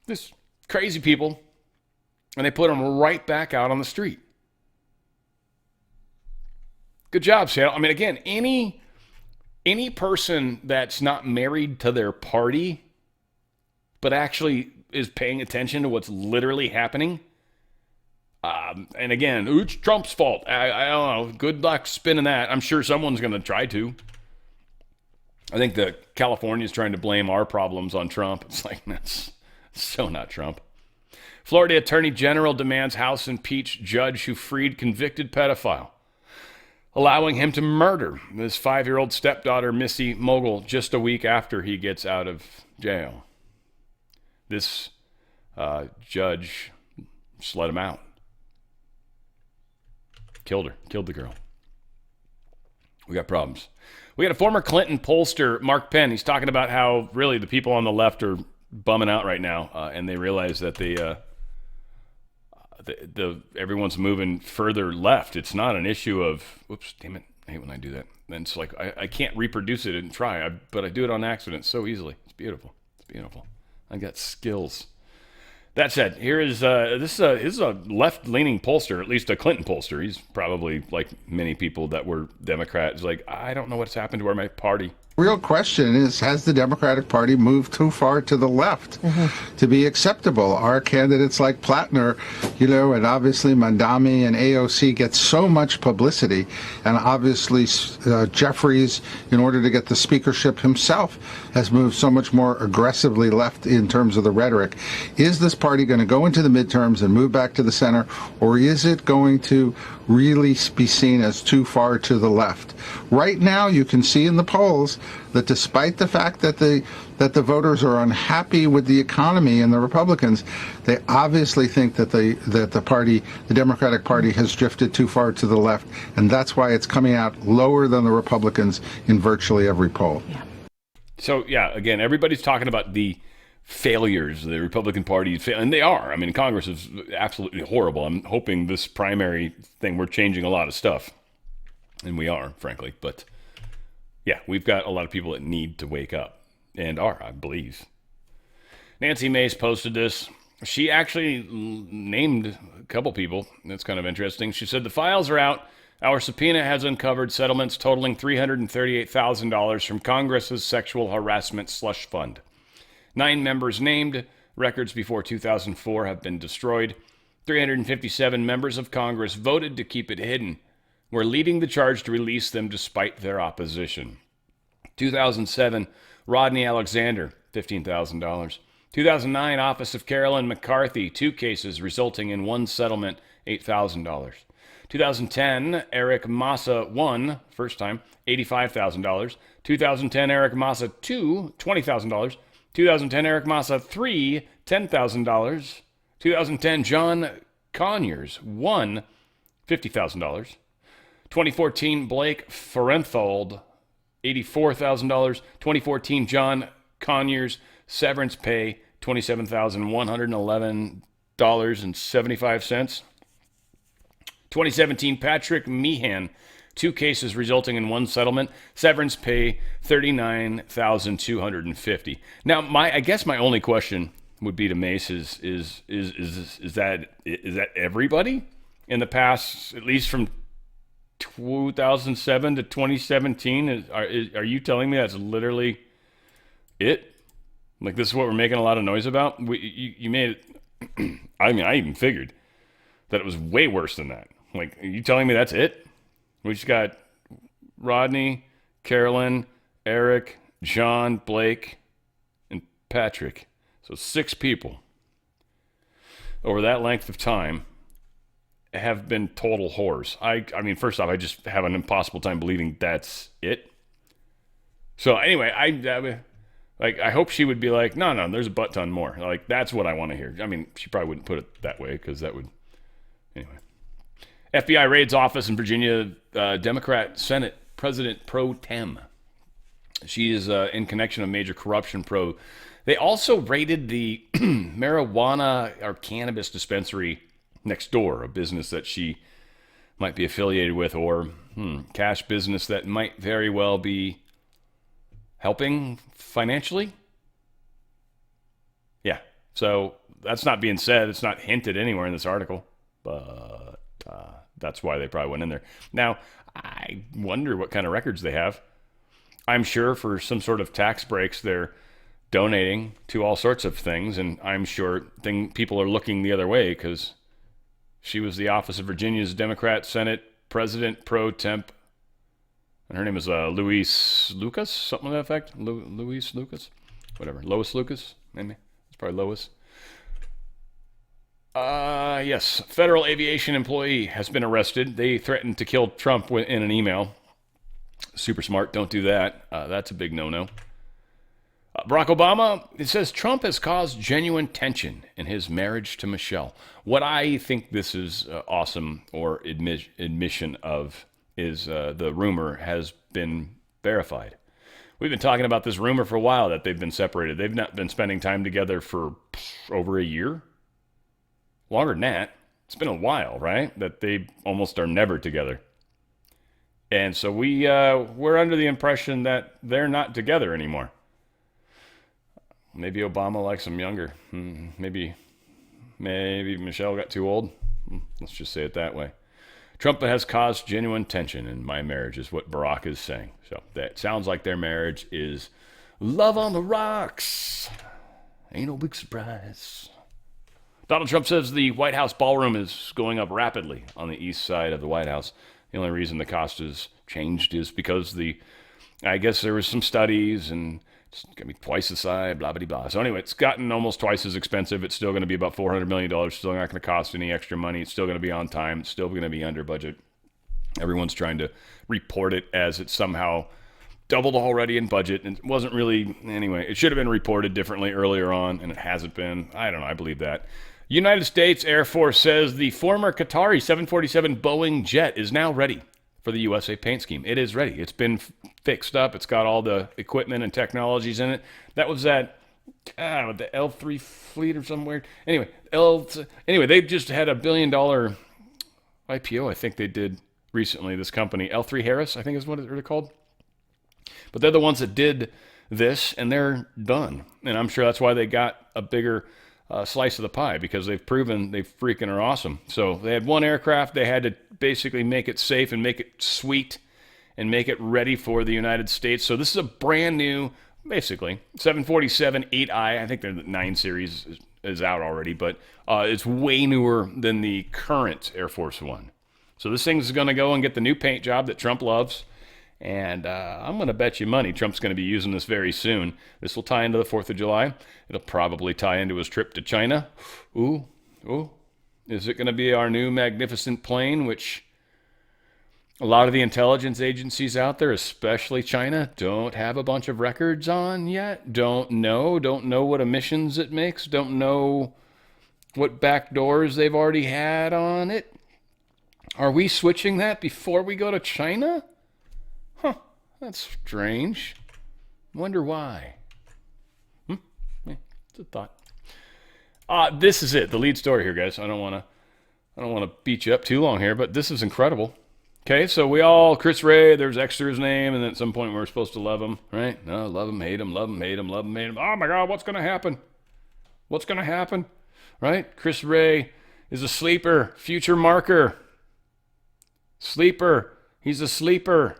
This crazy people. And they put him right back out on the street. Good job, Seattle. I mean, again, any person that's not married to their party, but actually is paying attention to what's literally happening. And again, it's Trump's fault. I don't know. Good luck spinning that. I'm sure someone's going to try to. I think California's trying to blame our problems on Trump. It's like, that's so not Trump. Florida Attorney General demands House impeach judge who freed convicted pedophile, allowing him to murder his 5-year-old stepdaughter, Missy Mogul, just a week after he gets out of jail. This judge just let him out. Killed her. Killed the girl. We got problems. We got a former Clinton pollster, Mark Penn. He's talking about how really the people on the left are bumming out right now, and they realize that everyone's moving further left. It's not an issue of, whoops, damn it, I hate when I do that. Then it's like I can't reproduce it and try, but I do it on accident so easily. It's beautiful. It's beautiful. I got skills. That said, here is this is a left-leaning pollster, at least a Clinton pollster. He's probably like many people that were Democrats. Like, I don't know what's happened to my party. Real question is, has the Democratic Party moved too far to the left to be acceptable? Are candidates like Plattner, and obviously Mandami and AOC get so much publicity, and obviously Jeffries, in order to get the speakership himself, has moved so much more aggressively left in terms of the rhetoric. Is this party going to go into the midterms and move back to the center, or is it going to really be seen as too far to the left? Right now, you can see in the polls that despite the fact that the voters are unhappy with the economy and the Republicans, they obviously think that the Democratic Party has drifted too far to the left, and that's why it's coming out lower than the Republicans in virtually every poll. Yeah. So, again, everybody's talking about the failures, the Republican Party, and they are. I mean, Congress is absolutely horrible. I'm hoping this primary thing, we're changing a lot of stuff, and we are, frankly. But, we've got a lot of people that need to wake up, and are, I believe. Nancy Mace posted this. She actually named a couple people. That's kind of interesting. She said, the files are out. Our subpoena has uncovered settlements totaling $338,000 from Congress's sexual harassment slush fund. 9 members named. Records before 2004 have been destroyed. 357 members of Congress voted to keep it hidden. We're leading the charge to release them despite their opposition. 2007, Rodney Alexander, $15,000. 2009, Office of Carolyn McCarthy, 2 cases resulting in 1 settlement, $8,000. 2010, Eric Massa 1, first time, $85,000. 2010, Eric Massa 2, $20,000. 2010, Eric Massa 3, $10,000. 2010, John Conyers 1, $50,000. 2014, Blake Ferenthold, $84,000. 2014, John Conyers, severance pay, $27,111.75. 2017, Patrick Meehan, 2 cases resulting in 1 settlement, severance pay $39,250. Now, I guess my only question would be to Mace is that everybody in the past, at least from 2007 to 2017? Are you telling me that's literally it? Like, this is what we're making a lot of noise about? You made it. I mean, I even figured that it was way worse than that. Like, are you telling me that's it? We just got Rodney, Carolyn, Eric, John, Blake, and Patrick. So 6 people over that length of time have been total whores. I mean, first off, I just have an impossible time believing that's it. So anyway, I hope she would be like, no, there's a butt ton more. Like, that's what I want to hear. I mean, she probably wouldn't put it that way because that would, anyway. FBI raids office in Virginia, Democrat Senate President Pro Tem. She is in connection of major corruption probe. They also raided the marijuana or cannabis dispensary next door, a business that she might be affiliated with, or cash business that might very well be helping financially. Yeah, so that's not being said. It's not hinted anywhere in this article, but that's why they probably went in there. Now, I wonder what kind of records they have. I'm sure for some sort of tax breaks, they're donating to all sorts of things, and I'm sure people are looking the other way because she was the office of Virginia's Democrat Senate President Pro Temp, and her name is Louise Lucas, something to that effect. Louise Lucas, whatever. Lois Lucas, maybe. It's probably Lois. Yes, federal aviation employee has been arrested. They threatened to kill Trump in an email. Super smart. Don't do that. That's a big no-no. Barack Obama, it says Trump has caused genuine tension in his marriage to Michelle. What I think this is awesome, or admission of, is the rumor has been verified, We've been talking about this rumor for a while that they've been separated. They've not been spending time together for over a year. Longer than that. It's been a while, right? That they almost are never together. And so we're under the impression that they're not together anymore. Maybe Obama likes them younger. Maybe Michelle got too old. Let's just say it that way. Trump has caused genuine tension in my marriage, is what Barack is saying. So that sounds like their marriage is love on the rocks. Ain't no big surprise. Donald Trump says the White House ballroom is going up rapidly on the east side of the White House. The only reason the cost has changed is because I guess there was some studies and it's going to be twice the size, blah, blah, blah. So anyway, it's gotten almost twice as expensive. It's still going to be about $400 million. Still not going to cost any extra money. It's still going to be on time. It's still going to be under budget. Everyone's trying to report it as it's somehow doubled already in budget. And it wasn't really, anyway, it should have been reported differently earlier on, and it hasn't been. I don't know. I believe that. United States Air Force says the former Qatari 747 Boeing jet is now ready for the USA paint scheme. It is ready. It's been fixed up. It's got all the equipment and technologies in it. That was that, the L3 fleet or somewhere. Anyway, they just had $1 billion IPO, I think they did recently, this company. L3 Harris, I think is what they're called. But they're the ones that did this, and they're done. And I'm sure that's why they got a bigger slice of the pie, because they've proven they freaking are awesome. So they had one aircraft. They had to basically make it safe and make it sweet and make it ready for the United States. So this is a brand new, basically, 747 8i. I think the 9 series is out already, but it's way newer than the current Air Force One. So this thing's going to go and get the new paint job that Trump loves. And I'm going to bet you money Trump's going to be using this very soon. This will tie into the 4th of July. It'll probably tie into his trip to China. Ooh. Is it going to be our new magnificent plane, which a lot of the intelligence agencies out there, especially China, don't have a bunch of records on yet? Don't know what emissions it makes, don't know what back doors they've already had on it. Are we switching that before we go to China? Huh, that's strange. Wonder why. Yeah, it's a thought. This is it, the lead story here, guys. I don't want to beat you up too long here, but this is incredible. Okay, so Chris Ray, there's extra his name, and at some point we're supposed to love him, right? No, love him, hate him, love him, hate him, love him, hate him. Oh my God, what's going to happen? What's going to happen? Right? Chris Ray is a sleeper, future marker. Sleeper. He's a sleeper.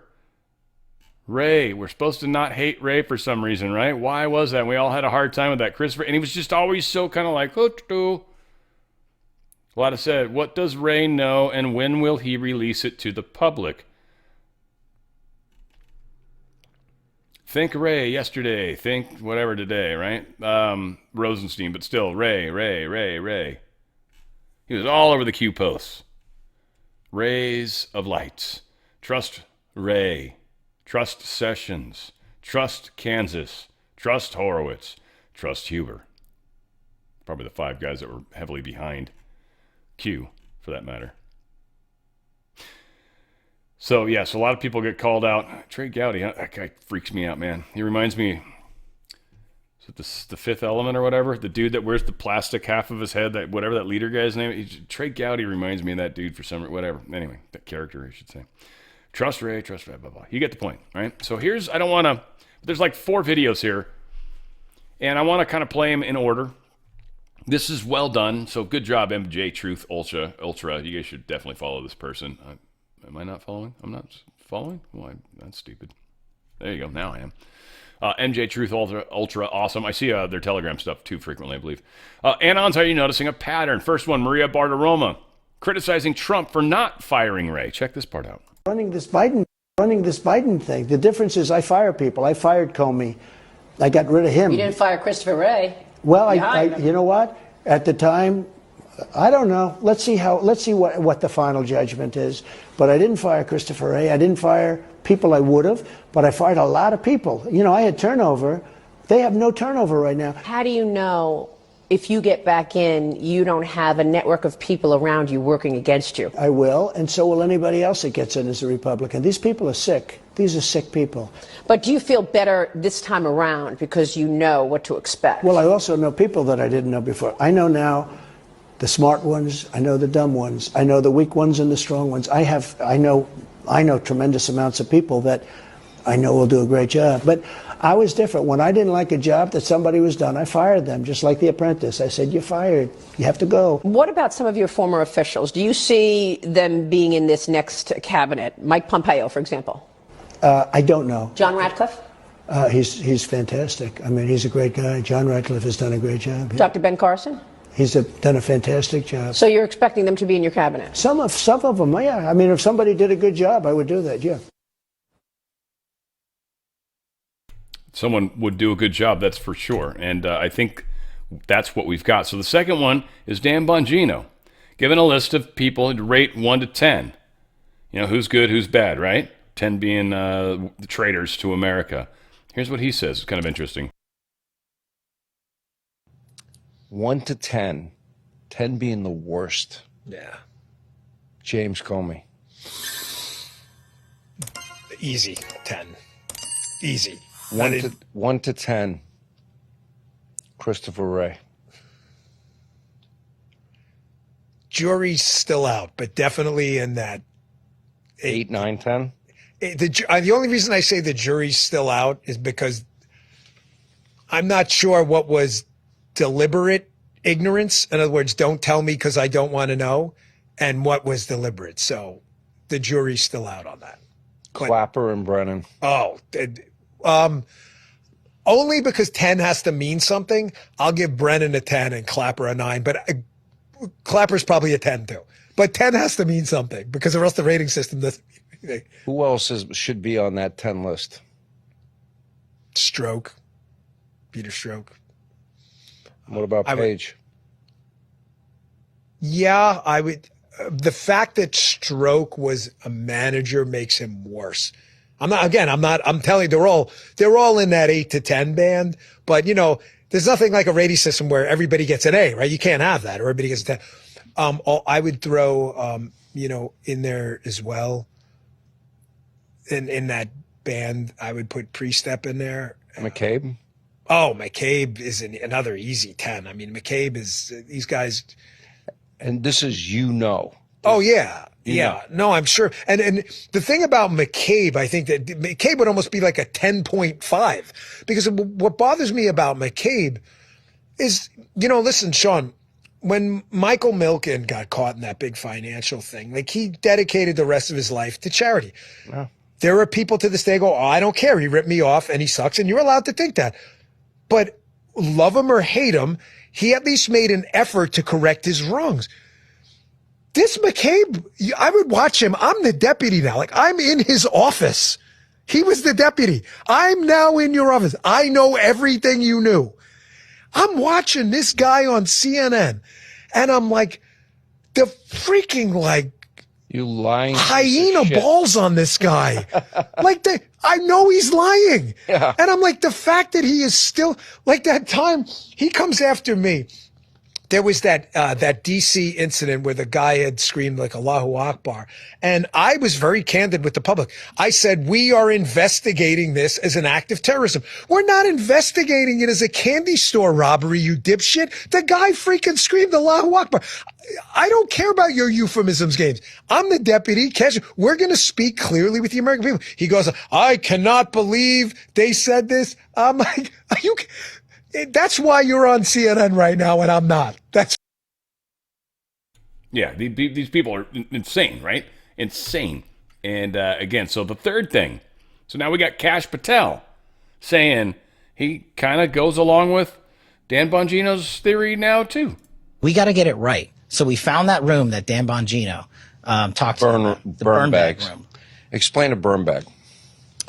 Ray, we're supposed to not hate Ray for some reason, right? Why was that? We all had a hard time with that. Chris Ray, and he was just always so kind of like, a lot of said, what does Ray know and when will he release it to the public? Think Ray yesterday, think whatever today, right? Rosenstein, but still, Ray. He was all over the Q posts. Rays of lights. Trust Ray. Trust Sessions. Trust Kansas. Trust Horowitz. Trust Huber. Probably the 5 guys that were heavily behind Q, for that matter. So, yes, a lot of people get called out. Trey Gowdy, that guy freaks me out, man. He reminds me, is it the Fifth Element or whatever? The dude that wears the plastic half of his head, that whatever that leader guy's name is. Trey Gowdy reminds me of that dude for some, whatever. Anyway, that character, I should say. Trust Ray, blah, blah, blah. You get the point, right? So there's like 4 videos here, and I want to kind of play them in order. This is well done, so good job, MJ Truth Ultra. You guys should definitely follow this person. Am I not following? I'm not following? Why? That's stupid. There you go. Now I am. MJ Truth Ultra, awesome. I see their Telegram stuff too frequently, I believe. Anons, are you noticing a pattern? First one, Maria Bartiromo, criticizing Trump for not firing Ray. Check this part out. Running this Biden thing. The difference is I fire people. I fired Comey. I got rid of him. You didn't fire Christopher Wray. Well, you know what? At the time, I don't know. Let's see what the final judgment is. But I didn't fire Christopher Wray. I didn't fire people I would have, but I fired a lot of people. You know, I had turnover. They have no turnover right now. How do you know if you get back in, you don't have a network of people around you working against you. I will, and so will anybody else that gets in as a Republican. These people are sick. These are sick people. But do you feel better this time around because you know what to expect? Well, I also know people that I didn't know before. I know now the smart ones. I know the dumb ones. I know the weak ones and the strong ones. I know tremendous amounts of people that I know will do a great job. But I was different. When I didn't like a job that somebody was done, I fired them, just like The Apprentice. I said, you're fired. You have to go. What about some of your former officials? Do you see them being in this next cabinet? Mike Pompeo, for example. I don't know. John Radcliffe? He's fantastic. I mean, he's a great guy. John Radcliffe has done a great job. Dr. Ben Carson? He's done a fantastic job. So you're expecting them to be in your cabinet? Some of them, yeah. I mean, if somebody did a good job, I would do that, yeah. Someone would do a good job, that's for sure. And I think that's what we've got. So the second one is Dan Bongino, given a list of people to rate 1 to 10. You know, who's good, who's bad, right? 10 being the traitors to America. Here's what he says. It's kind of interesting. 1 to 10. 10 being the worst. Yeah. James Comey. Easy. 10. Easy. 1 to 10. Christopher Wray. Jury's still out, but definitely in that 8, 9, 10. The only reason I say the jury's still out is because I'm not sure what was deliberate ignorance. In other words, don't tell me because I don't want to know, and what was deliberate. So the jury's still out on that. Clapper and Brennan. Oh, only because 10 has to mean something. I'll give Brennan a 10 and Clapper a 9, but Clapper's probably a 10 too. But 10 has to mean something because or else the rating system doesn't mean anything. Who else should be on that 10 list? Stroke. Peter Stroke. What about Page? Yeah, I would. The fact that Stroke was a manager makes him worse. I'm telling you, they're all in that 8 to 10 band. But, you know, there's nothing like a rating system where everybody gets an A, right? You can't have that. Everybody gets a 10. I would throw, in there as well. In that band, I would put Pre-Step in there. McCabe? Oh, McCabe is another easy 10. I mean, McCabe is these guys. And this is, Oh, yeah. Yeah. No, I'm sure. And the thing about McCabe, I think that McCabe would almost be like a 10.5 because what bothers me about McCabe is, listen, Sean, when Michael Milken got caught in that big financial thing, like he dedicated the rest of his life to charity. Yeah. There are people to this day go, I don't care. He ripped me off and he sucks. And you're allowed to think that. But love him or hate him, he at least made an effort to correct his wrongs. This McCabe, I would watch him. I'm the deputy now. Like, I'm in his office. He was the deputy. I'm now in your office. I know everything you knew. I'm watching this guy on CNN, and I'm like, the freaking, you lying hyena balls on this guy. I know he's lying. Yeah. And I'm like, the fact that he is still, like that time, he comes after me. There was that DC incident where the guy had screamed like Allahu Akbar. And I was very candid with the public. I said, we are investigating this as an act of terrorism. We're not investigating it as a candy store robbery, you dipshit. The guy freaking screamed Allahu Akbar. I don't care about your euphemisms games. I'm the deputy. We're going to speak clearly with the American people. He goes, I cannot believe they said this. I'm like, that's why you're on CNN right now and I'm not. Yeah, these people are insane, right? Insane. And again, so the third thing. So now we got Kash Patel saying he kind of goes along with Dan Bongino's theory now too. We got to get it right. So we found that room that Dan Bongino talked about, the burn bag room. Explain a burn bag.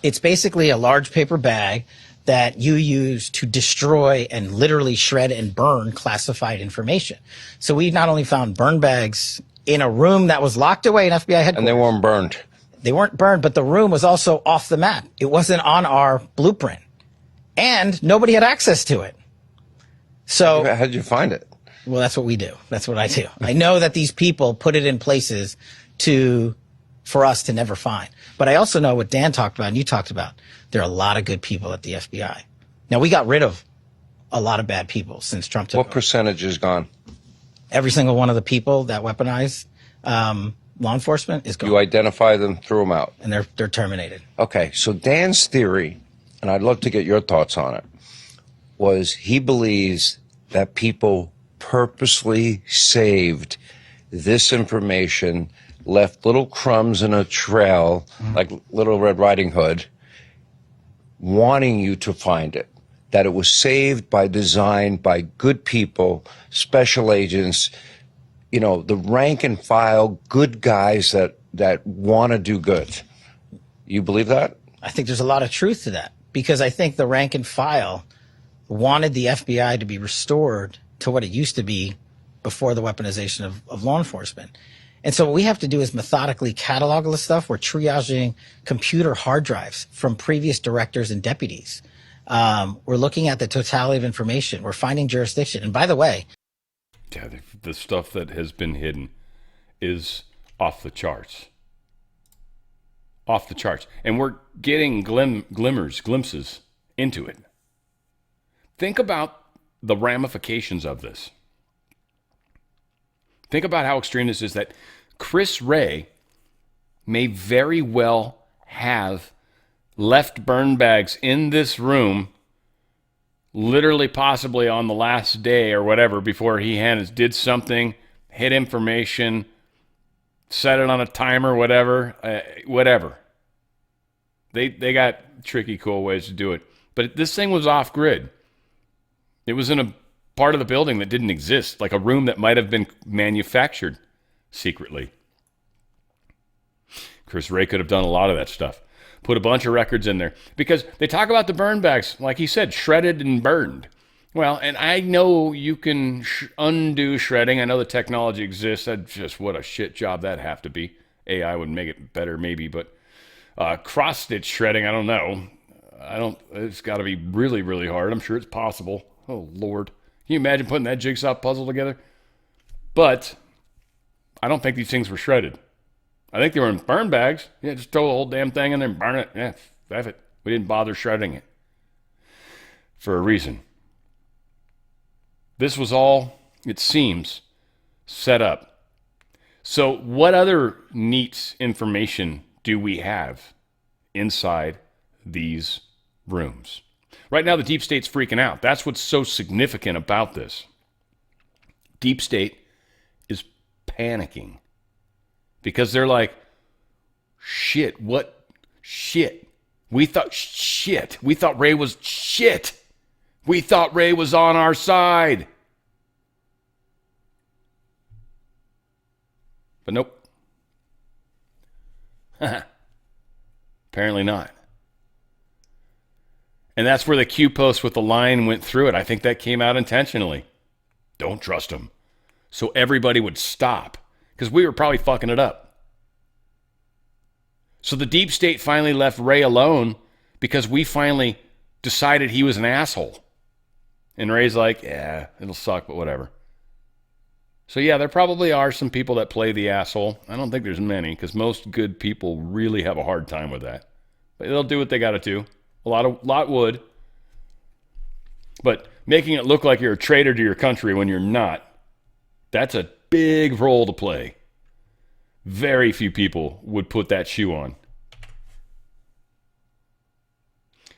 It's basically a large paper bag that you use to destroy and literally shred and burn classified information. So we not only found burn bags in a room that was locked away in FBI headquarters. And they weren't burned. They weren't burned, but the room was also off the map. It wasn't on our blueprint. And nobody had access to it. So how did you find it? Well, that's what we do. That's what I do. I know that these people put it in places for us to never find. But I also know what Dan talked about and you talked about. There are a lot of good people at the FBI. Now, we got rid of a lot of bad people since Trump took What over. percentage is gone? Every single one of the people that weaponize law enforcement is gone. You identify them, threw them out. And they're terminated. Okay, so Dan's theory, and I'd love to get your thoughts on it, was he believes that people purposely saved this information, left little crumbs in a trail, like Little Red Riding Hood, wanting you to find it. That it was saved by design by good people, special agents, you know, the rank and file, good guys that want to do good. You believe that? I think there's a lot of truth to that, because I think the rank and file wanted the FBI to be restored to what it used to be before the weaponization of law enforcement. And so what we have to do is methodically catalog all this stuff. We're triaging computer hard drives from previous directors and deputies. We're looking at the totality of information. We're finding jurisdiction. And by the way, yeah, the stuff that has been hidden is off the charts. Off the charts. And we're getting glimpses into it. Think about the ramifications of this. Think about how extreme this is, that Chris Wray may very well have left burn bags in this room, literally possibly on the last day or whatever, before he did something, hid information, set it on a timer, whatever. They got tricky, cool ways to do it. But this thing was off grid. It was in a part of the building that didn't exist, like a room that might have been manufactured secretly. Chris Wray could have done a lot of that stuff. Put a bunch of records in there. Because they talk about the burn bags, like he said, shredded and burned. Well, and I know you can undo shredding. I know the technology exists. That's just what a shit job that'd have to be. AI would make it better, maybe, but cross-stitch shredding, I don't know. It's got to be really, really hard. I'm sure it's possible. Oh, Lord. Can you imagine putting that jigsaw puzzle together? But I don't think these things were shredded. I think they were in burn bags. Yeah, just throw the whole damn thing in there and burn it. Yeah, F it. We didn't bother shredding it for a reason. This was all, it seems, set up. So what other neat information do we have inside these rooms? Right now, the deep state's freaking out. That's what's so significant about this. Deep state is panicking because they're like, shit, what? Shit. We thought Ray was shit. We thought Ray was on our side. But nope. Apparently not. And that's where the Q post with the line went through it. I think that came out intentionally. Don't trust him. So everybody would stop, because we were probably fucking it up. So the deep state finally left Ray alone because we finally decided he was an asshole. And Ray's like, yeah, it'll suck, but whatever. So yeah, there probably are some people that play the asshole. I don't think there's many, because most good people really have a hard time with that. But they'll do what they got to do. A lot would. But making it look like you're a traitor to your country when you're not, that's a big role to play. Very few people would put that shoe on.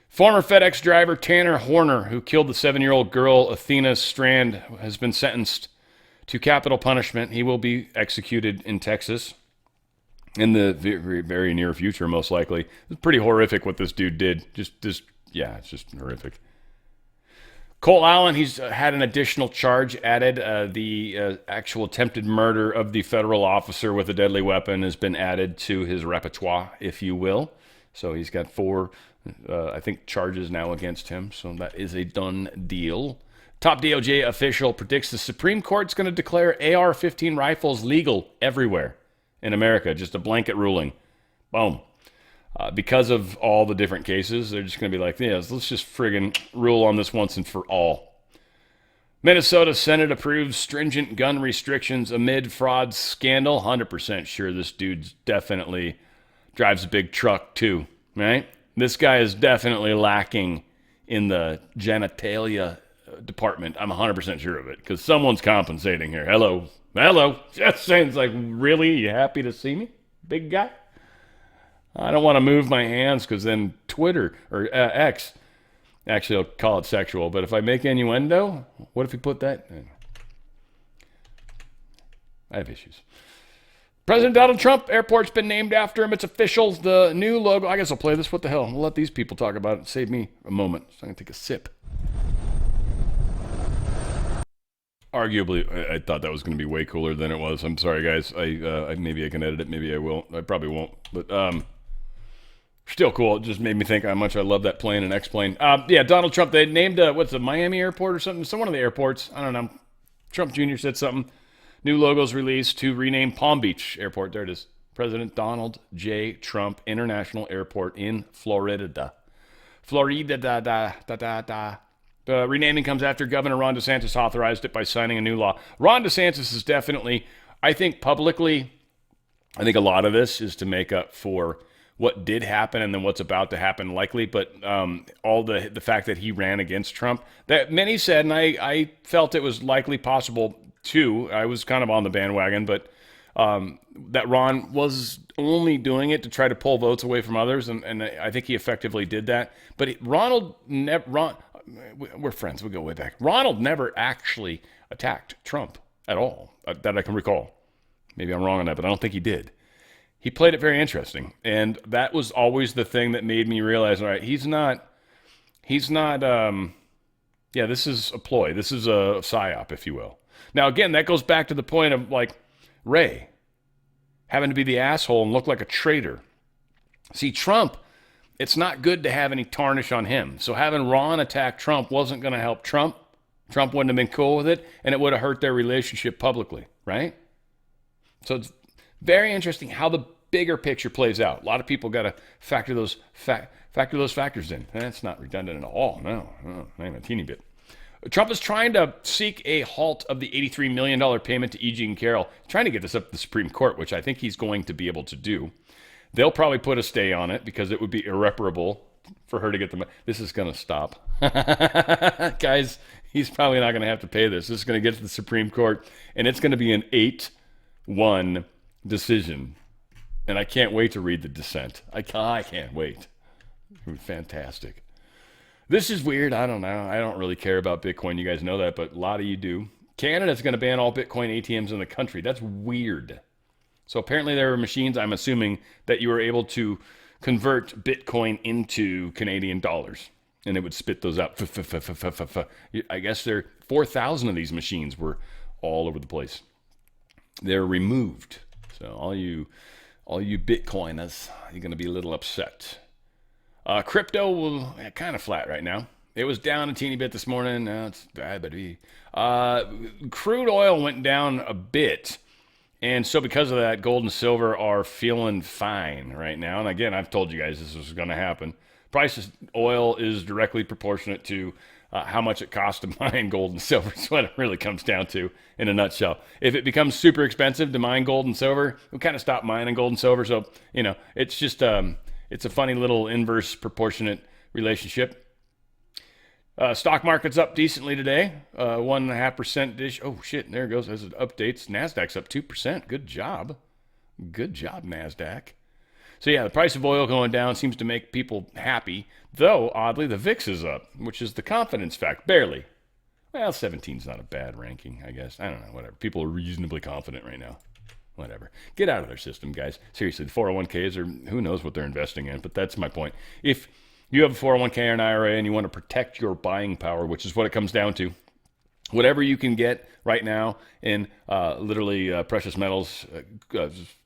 Former FedEx driver Tanner Horner, who killed the 7-year-old girl Athena Strand, has been sentenced to capital punishment. He will be executed in Texas in the very, very near future, most likely. It's pretty horrific what this dude did. It's just horrific. Cole Allen, he's had an additional charge added. The actual attempted murder of the federal officer with a deadly weapon has been added to his repertoire, if you will. So he's got 4, I think, charges now against him. So that is a done deal. Top DOJ official predicts the Supreme Court's going to declare AR-15 rifles legal everywhere in America. Just a blanket ruling. Boom. Because of all the different cases, they're just going to be like, yeah, let's just friggin' rule on this once and for all. Minnesota Senate approves stringent gun restrictions amid fraud scandal. 100% sure this dude's definitely drives a big truck too, right? This guy is definitely lacking in the genitalia department. I'm 100% sure of it because someone's compensating here. Hello. Just saying, it's like, really? You happy to see me, big guy? I don't want to move my hands because then Twitter or X, actually I'll call it sexual, but if I make innuendo, what if you put that in? I have issues. President Donald Trump, airport's been named after him. It's official. The new logo. I guess I'll play this. What the hell? We'll let these people talk about it. Save me a moment. So I'm going to take a sip. Arguably, I thought that was going to be way cooler than it was. I'm sorry, guys. Maybe I can edit it. Maybe I will. I probably won't. But still cool. It just made me think how much I love that plane and X-plane. Yeah, Donald Trump. They named, what's the Miami airport or something? Some one of the airports. I don't know. Trump Jr. said something. New logos released to rename Palm Beach Airport. There it is. President Donald J. Trump International Airport in Florida. The renaming comes after Governor Ron DeSantis authorized it by signing a new law. Ron DeSantis is definitely, I think publicly, I think a lot of this is to make up for what did happen and then what's about to happen likely, but all the fact that he ran against Trump, that many said, and I felt it was likely possible too, I was kind of on the bandwagon, but that Ron was only doing it to try to pull votes away from others, and I think he effectively did that. But we're friends, we go way back. Ronald never actually attacked Trump at all, that I can recall. Maybe I'm wrong on that, but I don't think he did. He played it very interesting, and that was always the thing that made me realize, all right, he's not, this is a ploy. This is a psyop, if you will. Now, again, that goes back to the point of, like, Ray having to be the asshole and look like a traitor. See, Trump, it's not good to have any tarnish on him. So having Ron attack Trump wasn't going to help Trump. Trump wouldn't have been cool with it, and it would have hurt their relationship publicly, right? So it's very interesting how the bigger picture plays out. A lot of people got to factor those factors in. That's not redundant at all. No, not even a teeny bit. Trump is trying to seek a halt of the $83 million payment to E. Jean Carroll, trying to get this up to the Supreme Court, which I think he's going to be able to do. They'll probably put a stay on it because it would be irreparable for her to get the money. This is going to stop. Guys, he's probably not going to have to pay this. This is going to get to the Supreme Court, and it's going to be an 8-1 decision. And I can't wait to read the dissent. I can't wait. Fantastic. This is weird. I don't know. I don't really care about Bitcoin. You guys know that, but a lot of you do. Canada's going to ban all Bitcoin ATMs in the country. That's weird. So apparently there are machines, I'm assuming, that you were able to convert Bitcoin into Canadian dollars, and it would spit those out. I guess there 4,000 of these machines were all over the place. They're removed. So all you Bitcoiners, you're going to be a little upset. Crypto will kind of flat right now. It was down a teeny bit this morning. Now it's bad, but crude oil went down a bit. And so because of that, gold and silver are feeling fine right now. And again, I've told you guys this was going to happen. Price of oil is directly proportionate to how much it costs to mine gold and silver. That's what it really comes down to in a nutshell. If it becomes super expensive to mine gold and silver, we'll kind of stop mining gold and silver. So, it's just, it's a funny little inverse proportionate relationship. Stock market's up decently today, 1.5% dish. Oh shit, there it goes. As it updates, Nasdaq's up 2%. Good job, Nasdaq. So yeah, the price of oil going down seems to make people happy. Though oddly, the VIX is up, which is the confidence fact, barely. Well, 17's not a bad ranking, I guess. I don't know, whatever. People are reasonably confident right now. Whatever. Get out of their system, guys. Seriously, the 401ks are, who knows what they're investing in, but that's my point. If you have a 401k or an IRA and you want to protect your buying power, which is what it comes down to, whatever you can get right now in literally precious metals,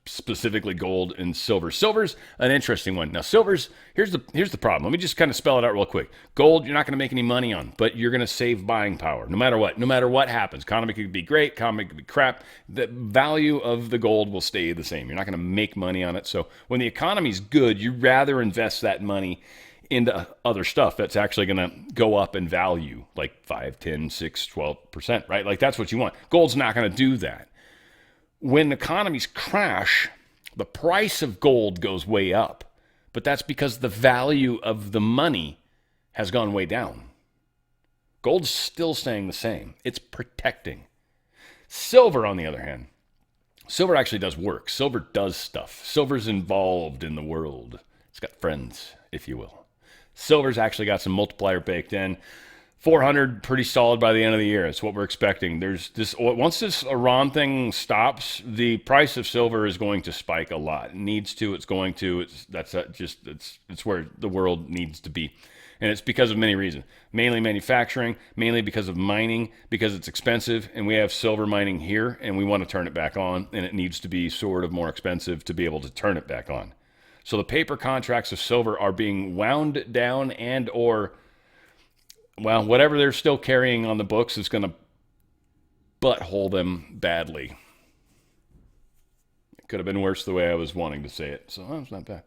specifically gold and silver. Silver's an interesting one. Now, silver's, here's the problem. Let me just kind of spell it out real quick. Gold, you're not going to make any money on, but you're going to save buying power no matter what. No matter what happens. Economy could be great. Economy could be crap. The value of the gold will stay the same. You're not going to make money on it. So when the economy's good, you'd rather invest that money into other stuff that's actually going to go up in value, like 5, 10, 6, 12%, right? Like that's what you want. Gold's not going to do that. When economies crash, the price of gold goes way up, but that's because the value of the money has gone way down. Gold's still staying the same. It's protecting. Silver, on the other hand, silver actually does work. Silver does stuff. Silver's involved in the world. It's got friends, if you will. Silver's actually got some multiplier baked in. 400, pretty solid by the end of the year. It's what we're expecting. There's this once this Iran thing stops, the price of silver is going to spike a lot. It needs to. It's going to. It's where the world needs to be. And it's because of many reasons. Mainly manufacturing, mainly because of mining, because it's expensive, and we have silver mining here, and we want to turn it back on, and it needs to be sort of more expensive to be able to turn it back on. So the paper contracts of silver are being wound down and or, well, whatever they're still carrying on the books is going to butthole them badly. It could have been worse the way I was wanting to say it, so it's not bad.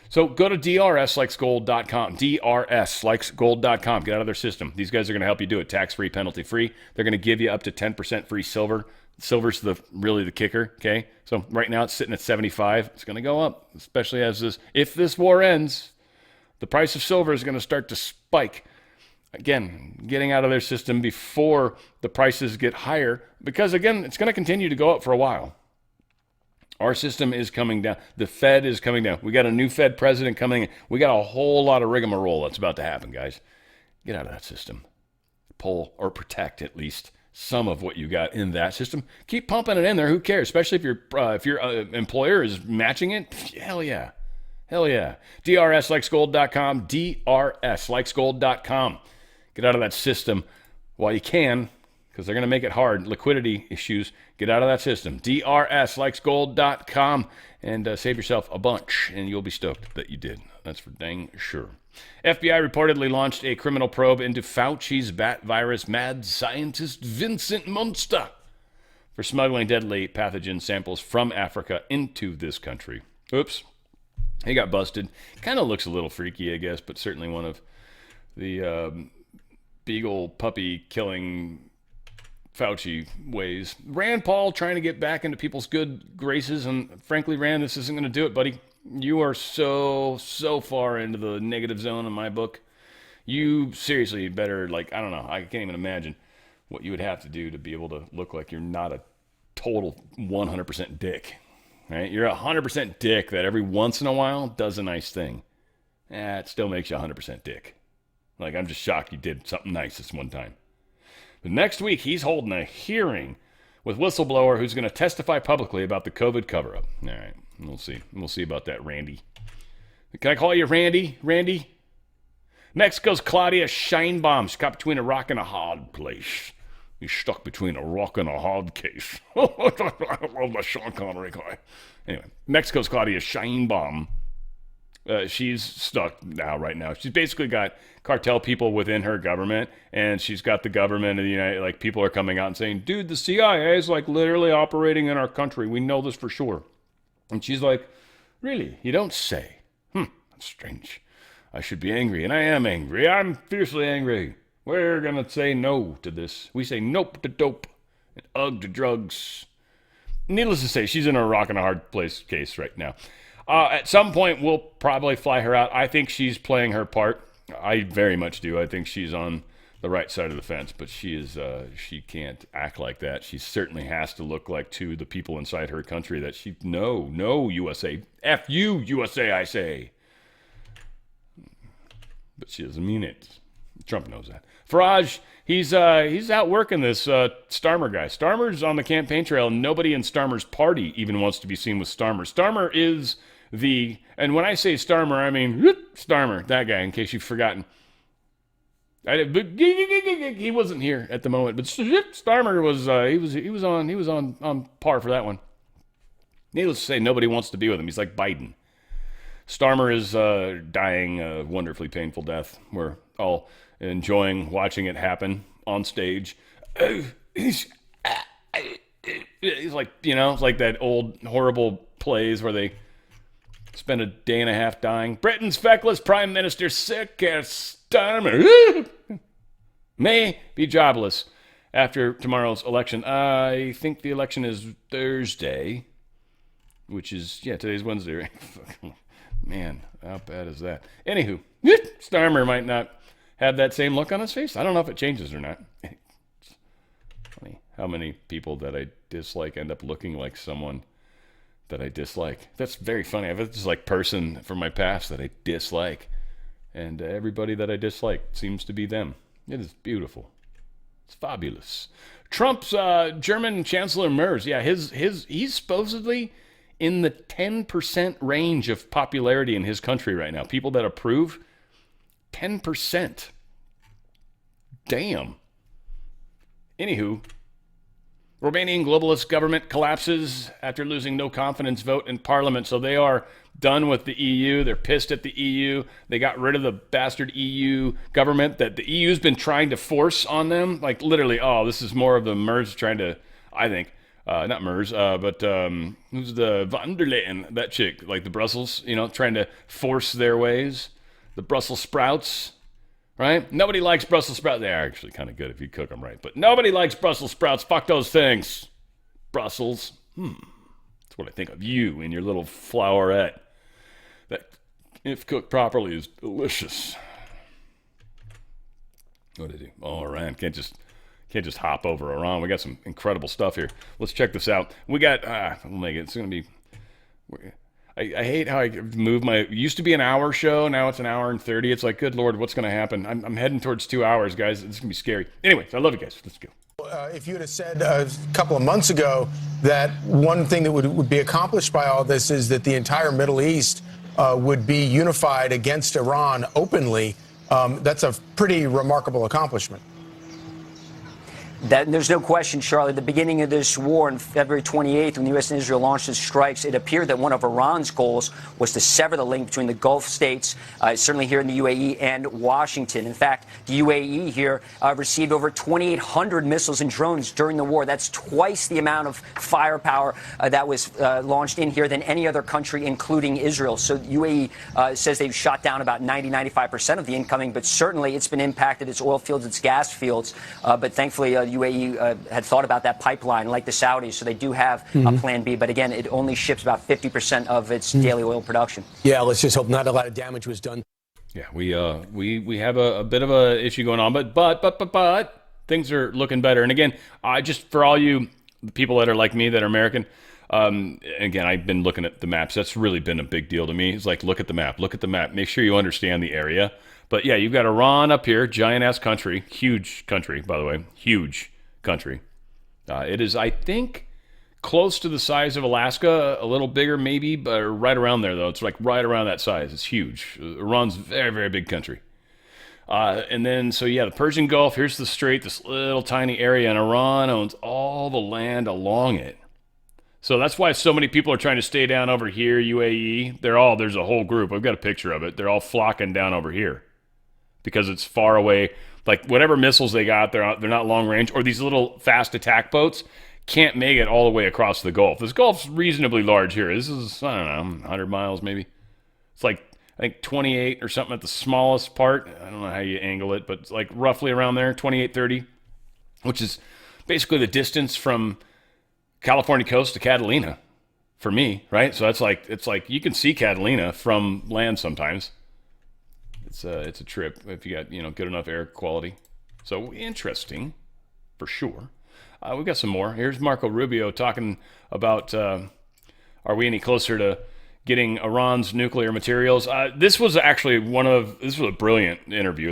So go to drslikesgold.com, drslikesgold.com. Get out of their system. These guys are going to help you do it tax-free, penalty-free. They're going to give you up to 10% free silver. Silver's really the kicker, okay? So right now it's sitting at 75. It's going to go up, especially if this war ends, the price of silver is going to start to spike. Again, getting out of their system before the prices get higher, because again, it's going to continue to go up for a while. Our system is coming down. The Fed is coming down. We got a new Fed president coming in. We got a whole lot of rigmarole that's about to happen, guys. Get out of that system. Pull or protect at least some of what you got in that system. Keep pumping it in there. Who cares? Especially if your employer is matching it. Hell yeah. Hell yeah. DRSlikesgold.com. DRSlikesgold.com. Get out of that system while you can, because they're going to make it hard. Liquidity issues. Get out of that system. DRSlikesgold.com and save yourself a bunch, and you'll be stoked that you did. That's for dang sure. FBI reportedly launched a criminal probe into Fauci's bat virus mad scientist Vincent Munster for smuggling deadly pathogen samples from Africa into this country. Oops. He got busted. Kind of looks a little freaky, I guess, but certainly one of the beagle puppy killing Fauci ways. Rand Paul trying to get back into people's good graces, and frankly, Rand, this isn't going to do it, buddy. You are so far into the negative zone in my book. You seriously better, I don't know, I can't even imagine what you would have to do to be able to look like you're not a total 100% dick, right? You're 100% dick that every once in a while does a nice thing. It still makes you 100% dick. I'm just shocked you did something nice this one time. But next week, he's holding a hearing with whistleblower who's going to testify publicly about the COVID cover-up. All right, we'll see. We'll see about that, Randy. Can I call you Randy? Randy? Mexico's Claudia Sheinbaum. She's caught between a rock and a hard place. He's stuck between a rock and a hard case. I love the Sean Connery guy. Anyway, Mexico's Claudia Sheinbaum. She's stuck right now. She's basically got cartel people within her government, and she's got the government of the United, people are coming out and saying, dude, the CIA is literally operating in our country. We know this for sure. And she's like, really? You don't say? That's strange. I should be angry, and I am angry. I'm fiercely angry. We're going to say no to this. We say nope to dope and ugh to drugs. Needless to say, she's in a rock and a hard place case right now. At some point, we'll probably fly her out. I think she's playing her part. I very much do. I think she's on the right side of the fence, but she can't act like that. She certainly has to look like to the people inside her country that no, USA. F you, USA, I say. But she doesn't mean it. Trump knows that. Farage, he's out working this Starmer guy. Starmer's on the campaign trail, and nobody in Starmer's party even wants to be seen with Starmer. Starmer is and when I say Starmer, I mean Starmer, that guy, in case you've forgotten. He wasn't here at the moment, but Starmer was he was on par for that one. Needless to say, nobody wants to be with him. He's like Biden. Starmer is dying a wonderfully painful death. We're all enjoying watching it happen on stage. He's like, it's like that old horrible plays where they Spent a day and a half dying. Britain's feckless Prime Minister Keir Starmer may be jobless after tomorrow's election. I think the election is Thursday, which is, today's Wednesday, right? Man, how bad is that? Anywho, Starmer might not have that same look on his face. I don't know if it changes or not. It's funny how many people that I dislike end up looking like someone that I dislike. That's very funny. I have this person from my past that I dislike, and everybody that I dislike seems to be them. It is beautiful. It's fabulous. Trump's German Chancellor Merz, he's supposedly in the 10% range of popularity in his country right now. People that approve, 10%. Damn. Anywho, Romanian globalist government collapses after losing no confidence vote in parliament. So they are done with the EU. They're pissed at the EU. They got rid of the bastard EU government that the EU's been trying to force on them. Like literally, this is more of the Merz trying to, I think, not Merz, but who's the von der Leyen, that chick, like the Brussels, trying to force their ways. The Brussels sprouts. Right? Nobody likes Brussels sprouts. They are actually kind of good if you cook them right. But nobody likes Brussels sprouts. Fuck those things. Brussels. That's what I think of you and your little flowerette. That, if cooked properly, is delicious. What did I do? Oh, Iran. Can't just hop over Iran. We got some incredible stuff here. Let's check this out. We got, we'll make it. It's going to be... I hate how I move it used to be an hour show. Now it's an hour and 30. It's like, good Lord, what's going to happen? I'm heading towards 2 hours, guys. It's going to be scary. Anyways, I love you guys. Let's go. If you had said a couple of months ago that one thing that would be accomplished by all this is that the entire Middle East would be unified against Iran openly, that's a pretty remarkable accomplishment. There's no question, Charlie. At the beginning of this war on February 28th, when the U.S. and Israel launched its strikes, it appeared that one of Iran's goals was to sever the link between the Gulf states, certainly here in the UAE, and Washington. In fact, the UAE here received over 2,800 missiles and drones during the war. That's twice the amount of firepower that was launched in here than any other country, including Israel. So the UAE says they've shot down about 95% of the incoming, but certainly it's been impacted, its oil fields, its gas fields. But thankfully, UAE had thought about that pipeline like the Saudis, so they do have a plan B. But again, it only ships about 50% of its daily oil production. Yeah, let's just hope not a lot of damage was done. Yeah, we have a bit of a issue going on, but things are looking better. And again, I just, for all you people that are like me that are American, again, I've been looking at the maps. That's really been a big deal to me. It's like, look at the map, make sure you understand the area. But yeah, you've got Iran up here, giant-ass country, huge country, by the way, huge country. It is, I think, close to the size of Alaska, a little bigger maybe, but right around there, though. It's like right around that size. It's huge. Iran's a very, very big country. And then, so yeah, the Persian Gulf, here's the strait, this little tiny area, and Iran owns all the land along it. So that's why so many people are trying to stay down over here, UAE. There's a whole group. I've got a picture of it. They're all flocking down over here because it's far away. Like whatever missiles they got, they're not long range, or these little fast attack boats can't make it all the way across the Gulf. This Gulf's reasonably large here. This is, I don't know, 100 miles maybe. It's like, I think 28 or something at the smallest part. I don't know how you angle it, but it's like roughly around there, 28, 30, which is basically the distance from California coast to Catalina for me, right? So it's like you can see Catalina from land sometimes. It's a trip if you got, good enough air quality. So interesting, for sure. We've got some more. Here's Marco Rubio talking about are we any closer to getting Iran's nuclear materials? This was actually this was a brilliant interview,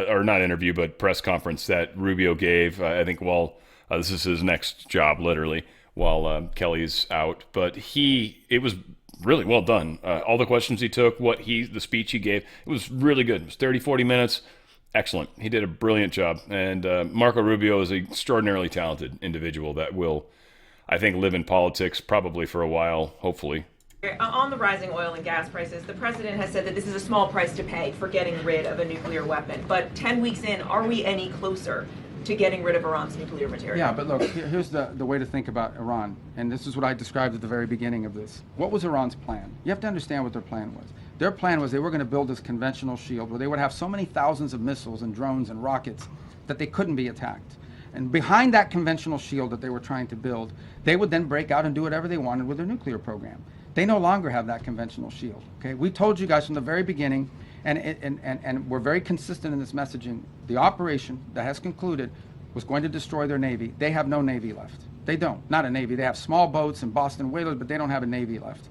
or not interview, but press conference that Rubio gave, I think while, this is his next job, literally, while Kelly's out. But it was really well done. All the questions he took, the speech he gave, it was really good. It was 30, 40 minutes. Excellent. He did a brilliant job. And Marco Rubio is an extraordinarily talented individual that will, I think, live in politics probably for a while, hopefully. On the rising oil and gas prices, the president has said that this is a small price to pay for getting rid of a nuclear weapon. But 10 weeks in, are we any closer to getting rid of Iran's nuclear material. Yeah, but look, here's the way to think about Iran, and this is what I described at the very beginning of this. What was Iran's plan? You have to understand what their plan was. Their plan was they were going to build this conventional shield where they would have so many thousands of missiles and drones and rockets that they couldn't be attacked. And behind that conventional shield that they were trying to build, they would then break out and do whatever they wanted with their nuclear program. They no longer have that conventional shield. Okay, we told you guys from the very beginning, and we're very consistent in this messaging. The operation that has concluded was going to destroy their Navy. They have no Navy left. They don't. Not a Navy. They have small boats and Boston whalers, but they don't have a Navy left.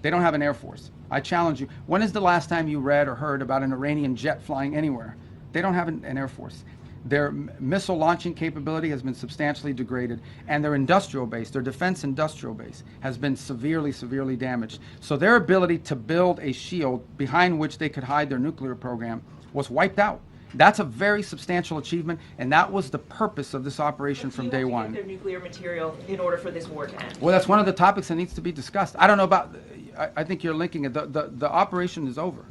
They don't have an Air Force. I challenge you. When is the last time you read or heard about an Iranian jet flying anywhere? They don't have an Air Force. Their missile launching capability has been substantially degraded, and their industrial base, their defense industrial base, has been severely, severely damaged. So their ability to build a shield behind which they could hide their nuclear program was wiped out. That's a very substantial achievement, and that was the purpose of this operation from day one. Their nuclear material in order for this war to end. Well, that's one of the topics that needs to be discussed. I don't know about. I think you're linking it. The operation is over.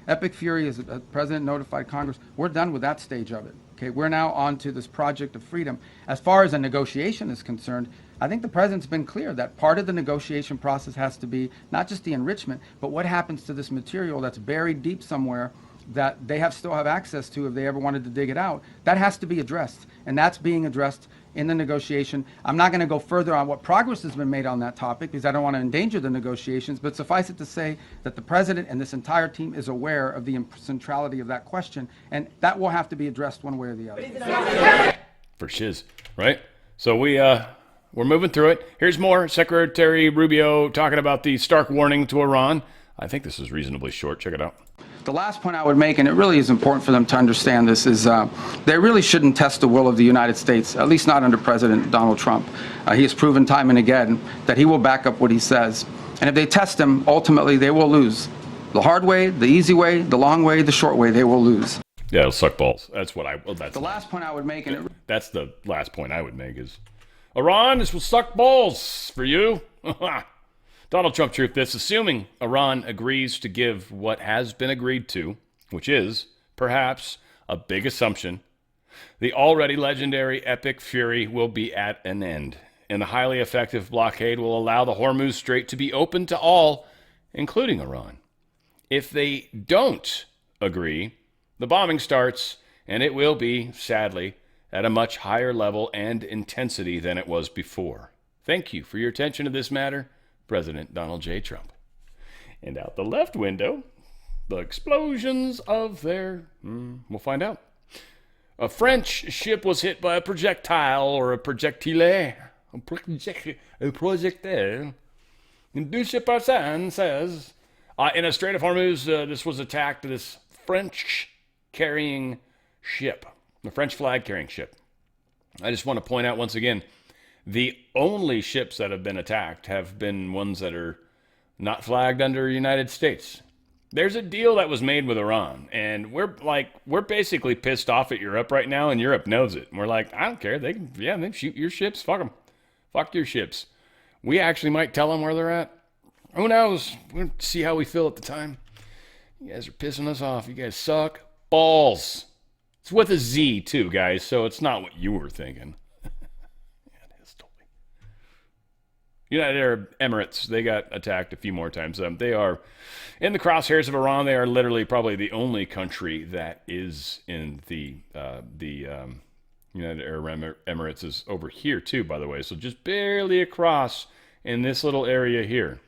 Epic Fury, as the president notified Congress, we're done with that stage of it. Okay, we're now on to this project of freedom. As far as a negotiation is concerned, I think the president's been clear that part of the negotiation process has to be not just the enrichment, but what happens to this material that's buried deep somewhere that they still have access to if they ever wanted to dig it out. That has to be addressed, and that's being addressed in the negotiation. I'm not going to go further on what progress has been made on that topic because I don't want to endanger the negotiations, but suffice it to say that the president and this entire team is aware of the centrality of that question, and that will have to be addressed one way or the other. For shiz, right? So we're moving through it. Here's more. Secretary Rubio talking about the stark warning to Iran. I think this is reasonably short. Check it out. The last point I would make, and it really is important for them to understand this, is they really shouldn't test the will of the United States, at least not under President Donald Trump. He has proven time and again that he will back up what he says. And if they test him, ultimately they will lose. The hard way, the easy way, the long way, the short way, they will lose. Yeah, it'll suck balls. That's what that's the last point I would make. And that's the last point I would make is, Iran, this will suck balls for you. Donald Trump truth this, assuming Iran agrees to give what has been agreed to, which is, perhaps, a big assumption, the already legendary Epic Fury will be at an end, and the highly effective blockade will allow the Hormuz Strait to be open to all, including Iran. If they don't agree, the bombing starts, and it will be, sadly, at a much higher level and intensity than it was before. Thank you for your attention to this matter, President Donald J. Trump. And out the left window, the explosions of their... we'll find out. A French ship was hit by a projectile or a projectile. A projectile. Dushepassan says, in a Strait of Hormuz, this was attacked, this French carrying ship. The French flag carrying ship. I just want to point out once again, the only ships that have been attacked have been ones that are not flagged under United States. There's a deal that was made with Iran, and we're basically pissed off at Europe right now, and Europe knows it. And we're like, I don't care. They can shoot your ships. Fuck them. Fuck your ships. We actually might tell them where they're at. Who knows? We'll see how we feel at the time. You guys are pissing us off. You guys suck balls. It's with a Z too, guys, so it's not what you were thinking. United Arab Emirates, they got attacked a few more times. They are in the crosshairs of Iran. They are literally probably the only country that is in the United Arab Emirates is over here too, by the way. So just barely across in this little area here,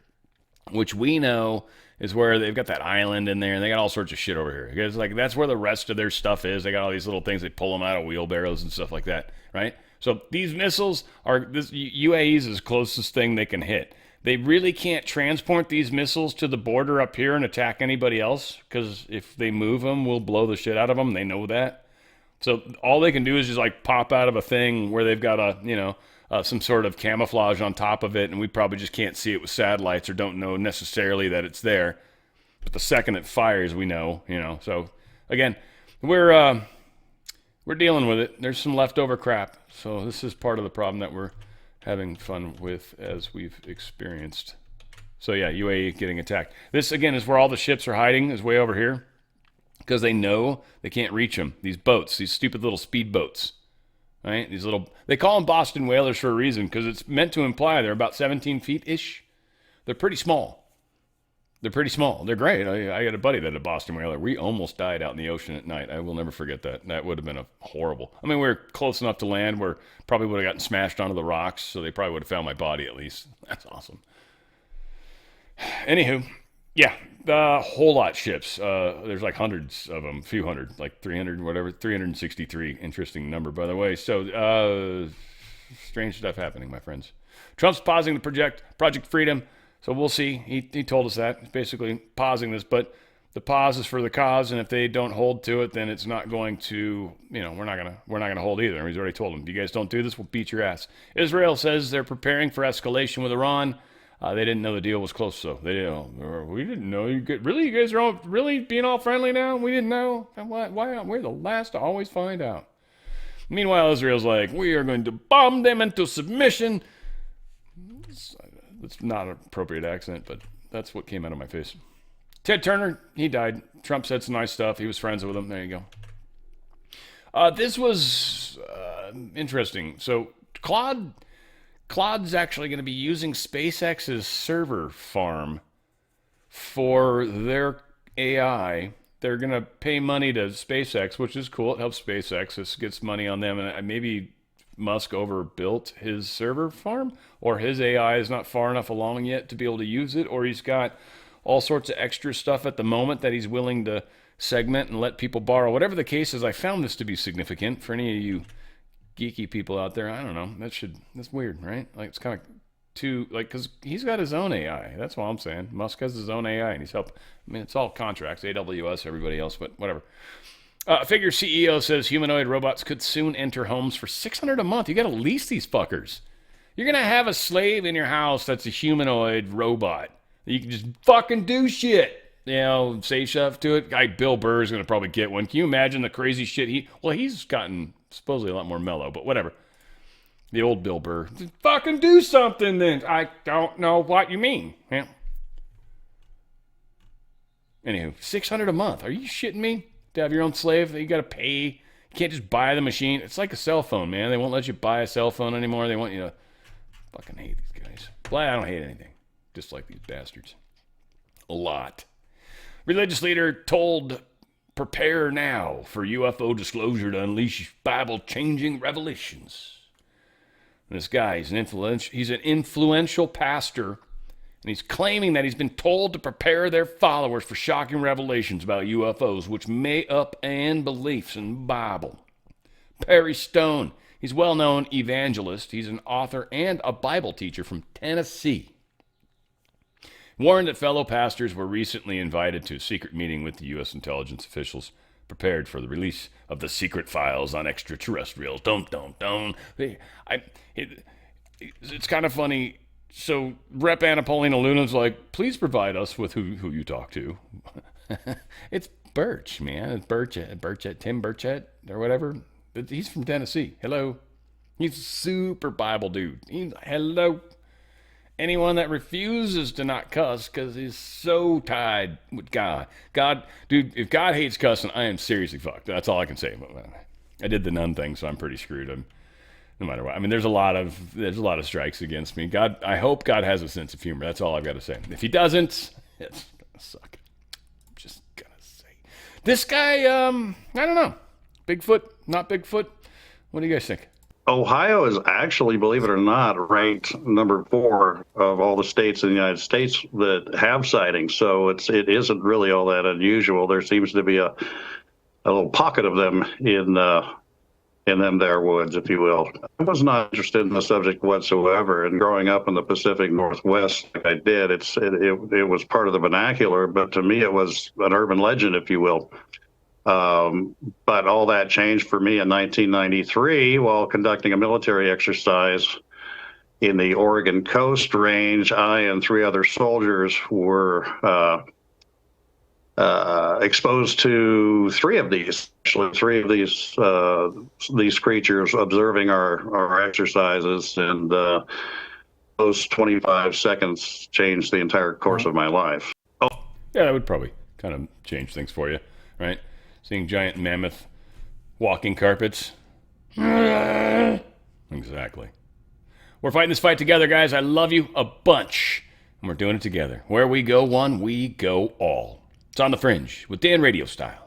which we know is where they've got that island in there, and they got all sorts of shit over here. Because that's where the rest of their stuff is. They got all these little things. They pull them out of wheelbarrows and stuff like that, right? So these missiles UAE's is closest thing they can hit. They really can't transport these missiles to the border up here and attack anybody else, because if they move them, we'll blow the shit out of them. They know that. So all they can do is just pop out of a thing where they've got some sort of camouflage on top of it, and we probably just can't see it with satellites or don't know necessarily that it's there. But the second it fires, we know, So again, we're dealing with it. There's some leftover crap. So this is part of the problem that we're having fun with as we've experienced. So yeah, UAE getting attacked. This, again, is where all the ships are hiding, is way over here. Because they know they can't reach them. These boats, these stupid little speed boats. right? These little, they call them Boston whalers for a reason, because it's meant to imply they're about 17 feet-ish. They're pretty small. They're pretty small. They're great. I got a buddy that had a Boston whaler. We almost died out in the ocean at night. I will never forget that. That would have been a horrible. I mean, we were close enough to land where probably would have gotten smashed onto the rocks, so they probably would have found my body at least. That's awesome. Anywho, yeah, a whole lot ships. There's like hundreds of them, a few hundred, like 300, whatever, 363. Interesting number, by the way. So, strange stuff happening, my friends. Trump's pausing the Project Freedom. So we'll see. He told us that. He's basically pausing this, but the pause is for the cause, and if they don't hold to it, then it's not going to, we're not gonna hold either. He's already told them, if you guys don't do this, we'll beat your ass. Israel says they're preparing for escalation with Iran. They didn't know the deal was close, so we didn't know. You guys are all really being all friendly now? We didn't know. Why? We're the last to always find out. Meanwhile, Israel's like, we are going to bomb them into submission. It's not an appropriate accent, but that's what came out of my face. Ted Turner, he died. Trump said some nice stuff. He was friends with him. There you go. This was interesting. So Claude's actually going to be using SpaceX's server farm for their AI. They're going to pay money to SpaceX, which is cool. It helps SpaceX. This gets money on them, and maybe Musk overbuilt his server farm, or his AI is not far enough along yet to be able to use it, or he's got all sorts of extra stuff at the moment that he's willing to segment and let people borrow. Whatever the case is, I found this to be significant for any of you geeky people out there. I don't know. That's weird, right? Like, it's kind of too, like, because he's got his own AI. That's all I'm saying. Musk has his own AI, and he's helped. I mean, it's all contracts, AWS, everybody else, but whatever. Figure CEO says humanoid robots could soon enter homes for $600 a month. You got to lease these fuckers. You're going to have a slave in your house that's a humanoid robot. You can just fucking do shit. Say stuff to it. Guy Bill Burr is going to probably get one. Can you imagine the crazy shit he's gotten supposedly a lot more mellow, but whatever. The old Bill Burr. Just fucking do something then. I don't know what you mean. Yeah. Anywho, $600 a month. Are you shitting me? To have your own slave that you got to pay. You can't just buy the machine. It's like a cell phone, man. They won't let you buy a cell phone anymore. They want you to fucking hate these guys. Well, I don't hate anything. Just like these bastards. A lot. Religious leader told, prepare now for UFO disclosure to unleash Bible-changing revelations. And this guy, he's an influential pastor. And he's claiming that he's been told to prepare their followers for shocking revelations about UFOs, which may upend beliefs in the Bible. Perry Stone, he's a well-known evangelist. He's an author and a Bible teacher from Tennessee. Warned that fellow pastors were recently invited to a secret meeting with the U.S. intelligence officials prepared for the release of the secret files on extraterrestrials. It's kind of funny. So Rep. Anna Paulina Luna's like, please provide us with who you talk to. It's Birch, man. It's Burchett, Tim Burchett, or whatever. He's from Tennessee. Hello. He's a super Bible dude. Hello. Anyone that refuses to not cuss because he's so tied with God. Dude, if God hates cussing, I am seriously fucked. That's all I can say. I did the nun thing, so I'm pretty screwed. No matter what. I mean, there's a lot of strikes against me. I hope God has a sense of humor. That's all I've got to say. If he doesn't, it's gonna suck. I'm just gonna say. This guy, I don't know. Bigfoot, not Bigfoot. What do you guys think? Ohio is actually, believe it or not, ranked number 4 of all the states in the United States that have sightings. So it isn't really all that unusual. There seems to be a little pocket of them in them there woods, if you will. I was not interested in the subject whatsoever. And growing up in the Pacific Northwest, like I did, it was part of the vernacular. But to me, it was an urban legend, if you will. But all that changed for me in 1993 while conducting a military exercise in the Oregon Coast Range. I and 3 other soldiers were exposed to 3 of these creatures observing our exercises, and those 25 seconds changed the entire course of my life. Yeah, that would probably kind of change things for you, right? Seeing giant mammoth walking carpets. Exactly. We're fighting this fight together, guys. I love you a bunch. And we're doing it together. Where we go one, we go all. It's on the Fringe with Dan Radio Style.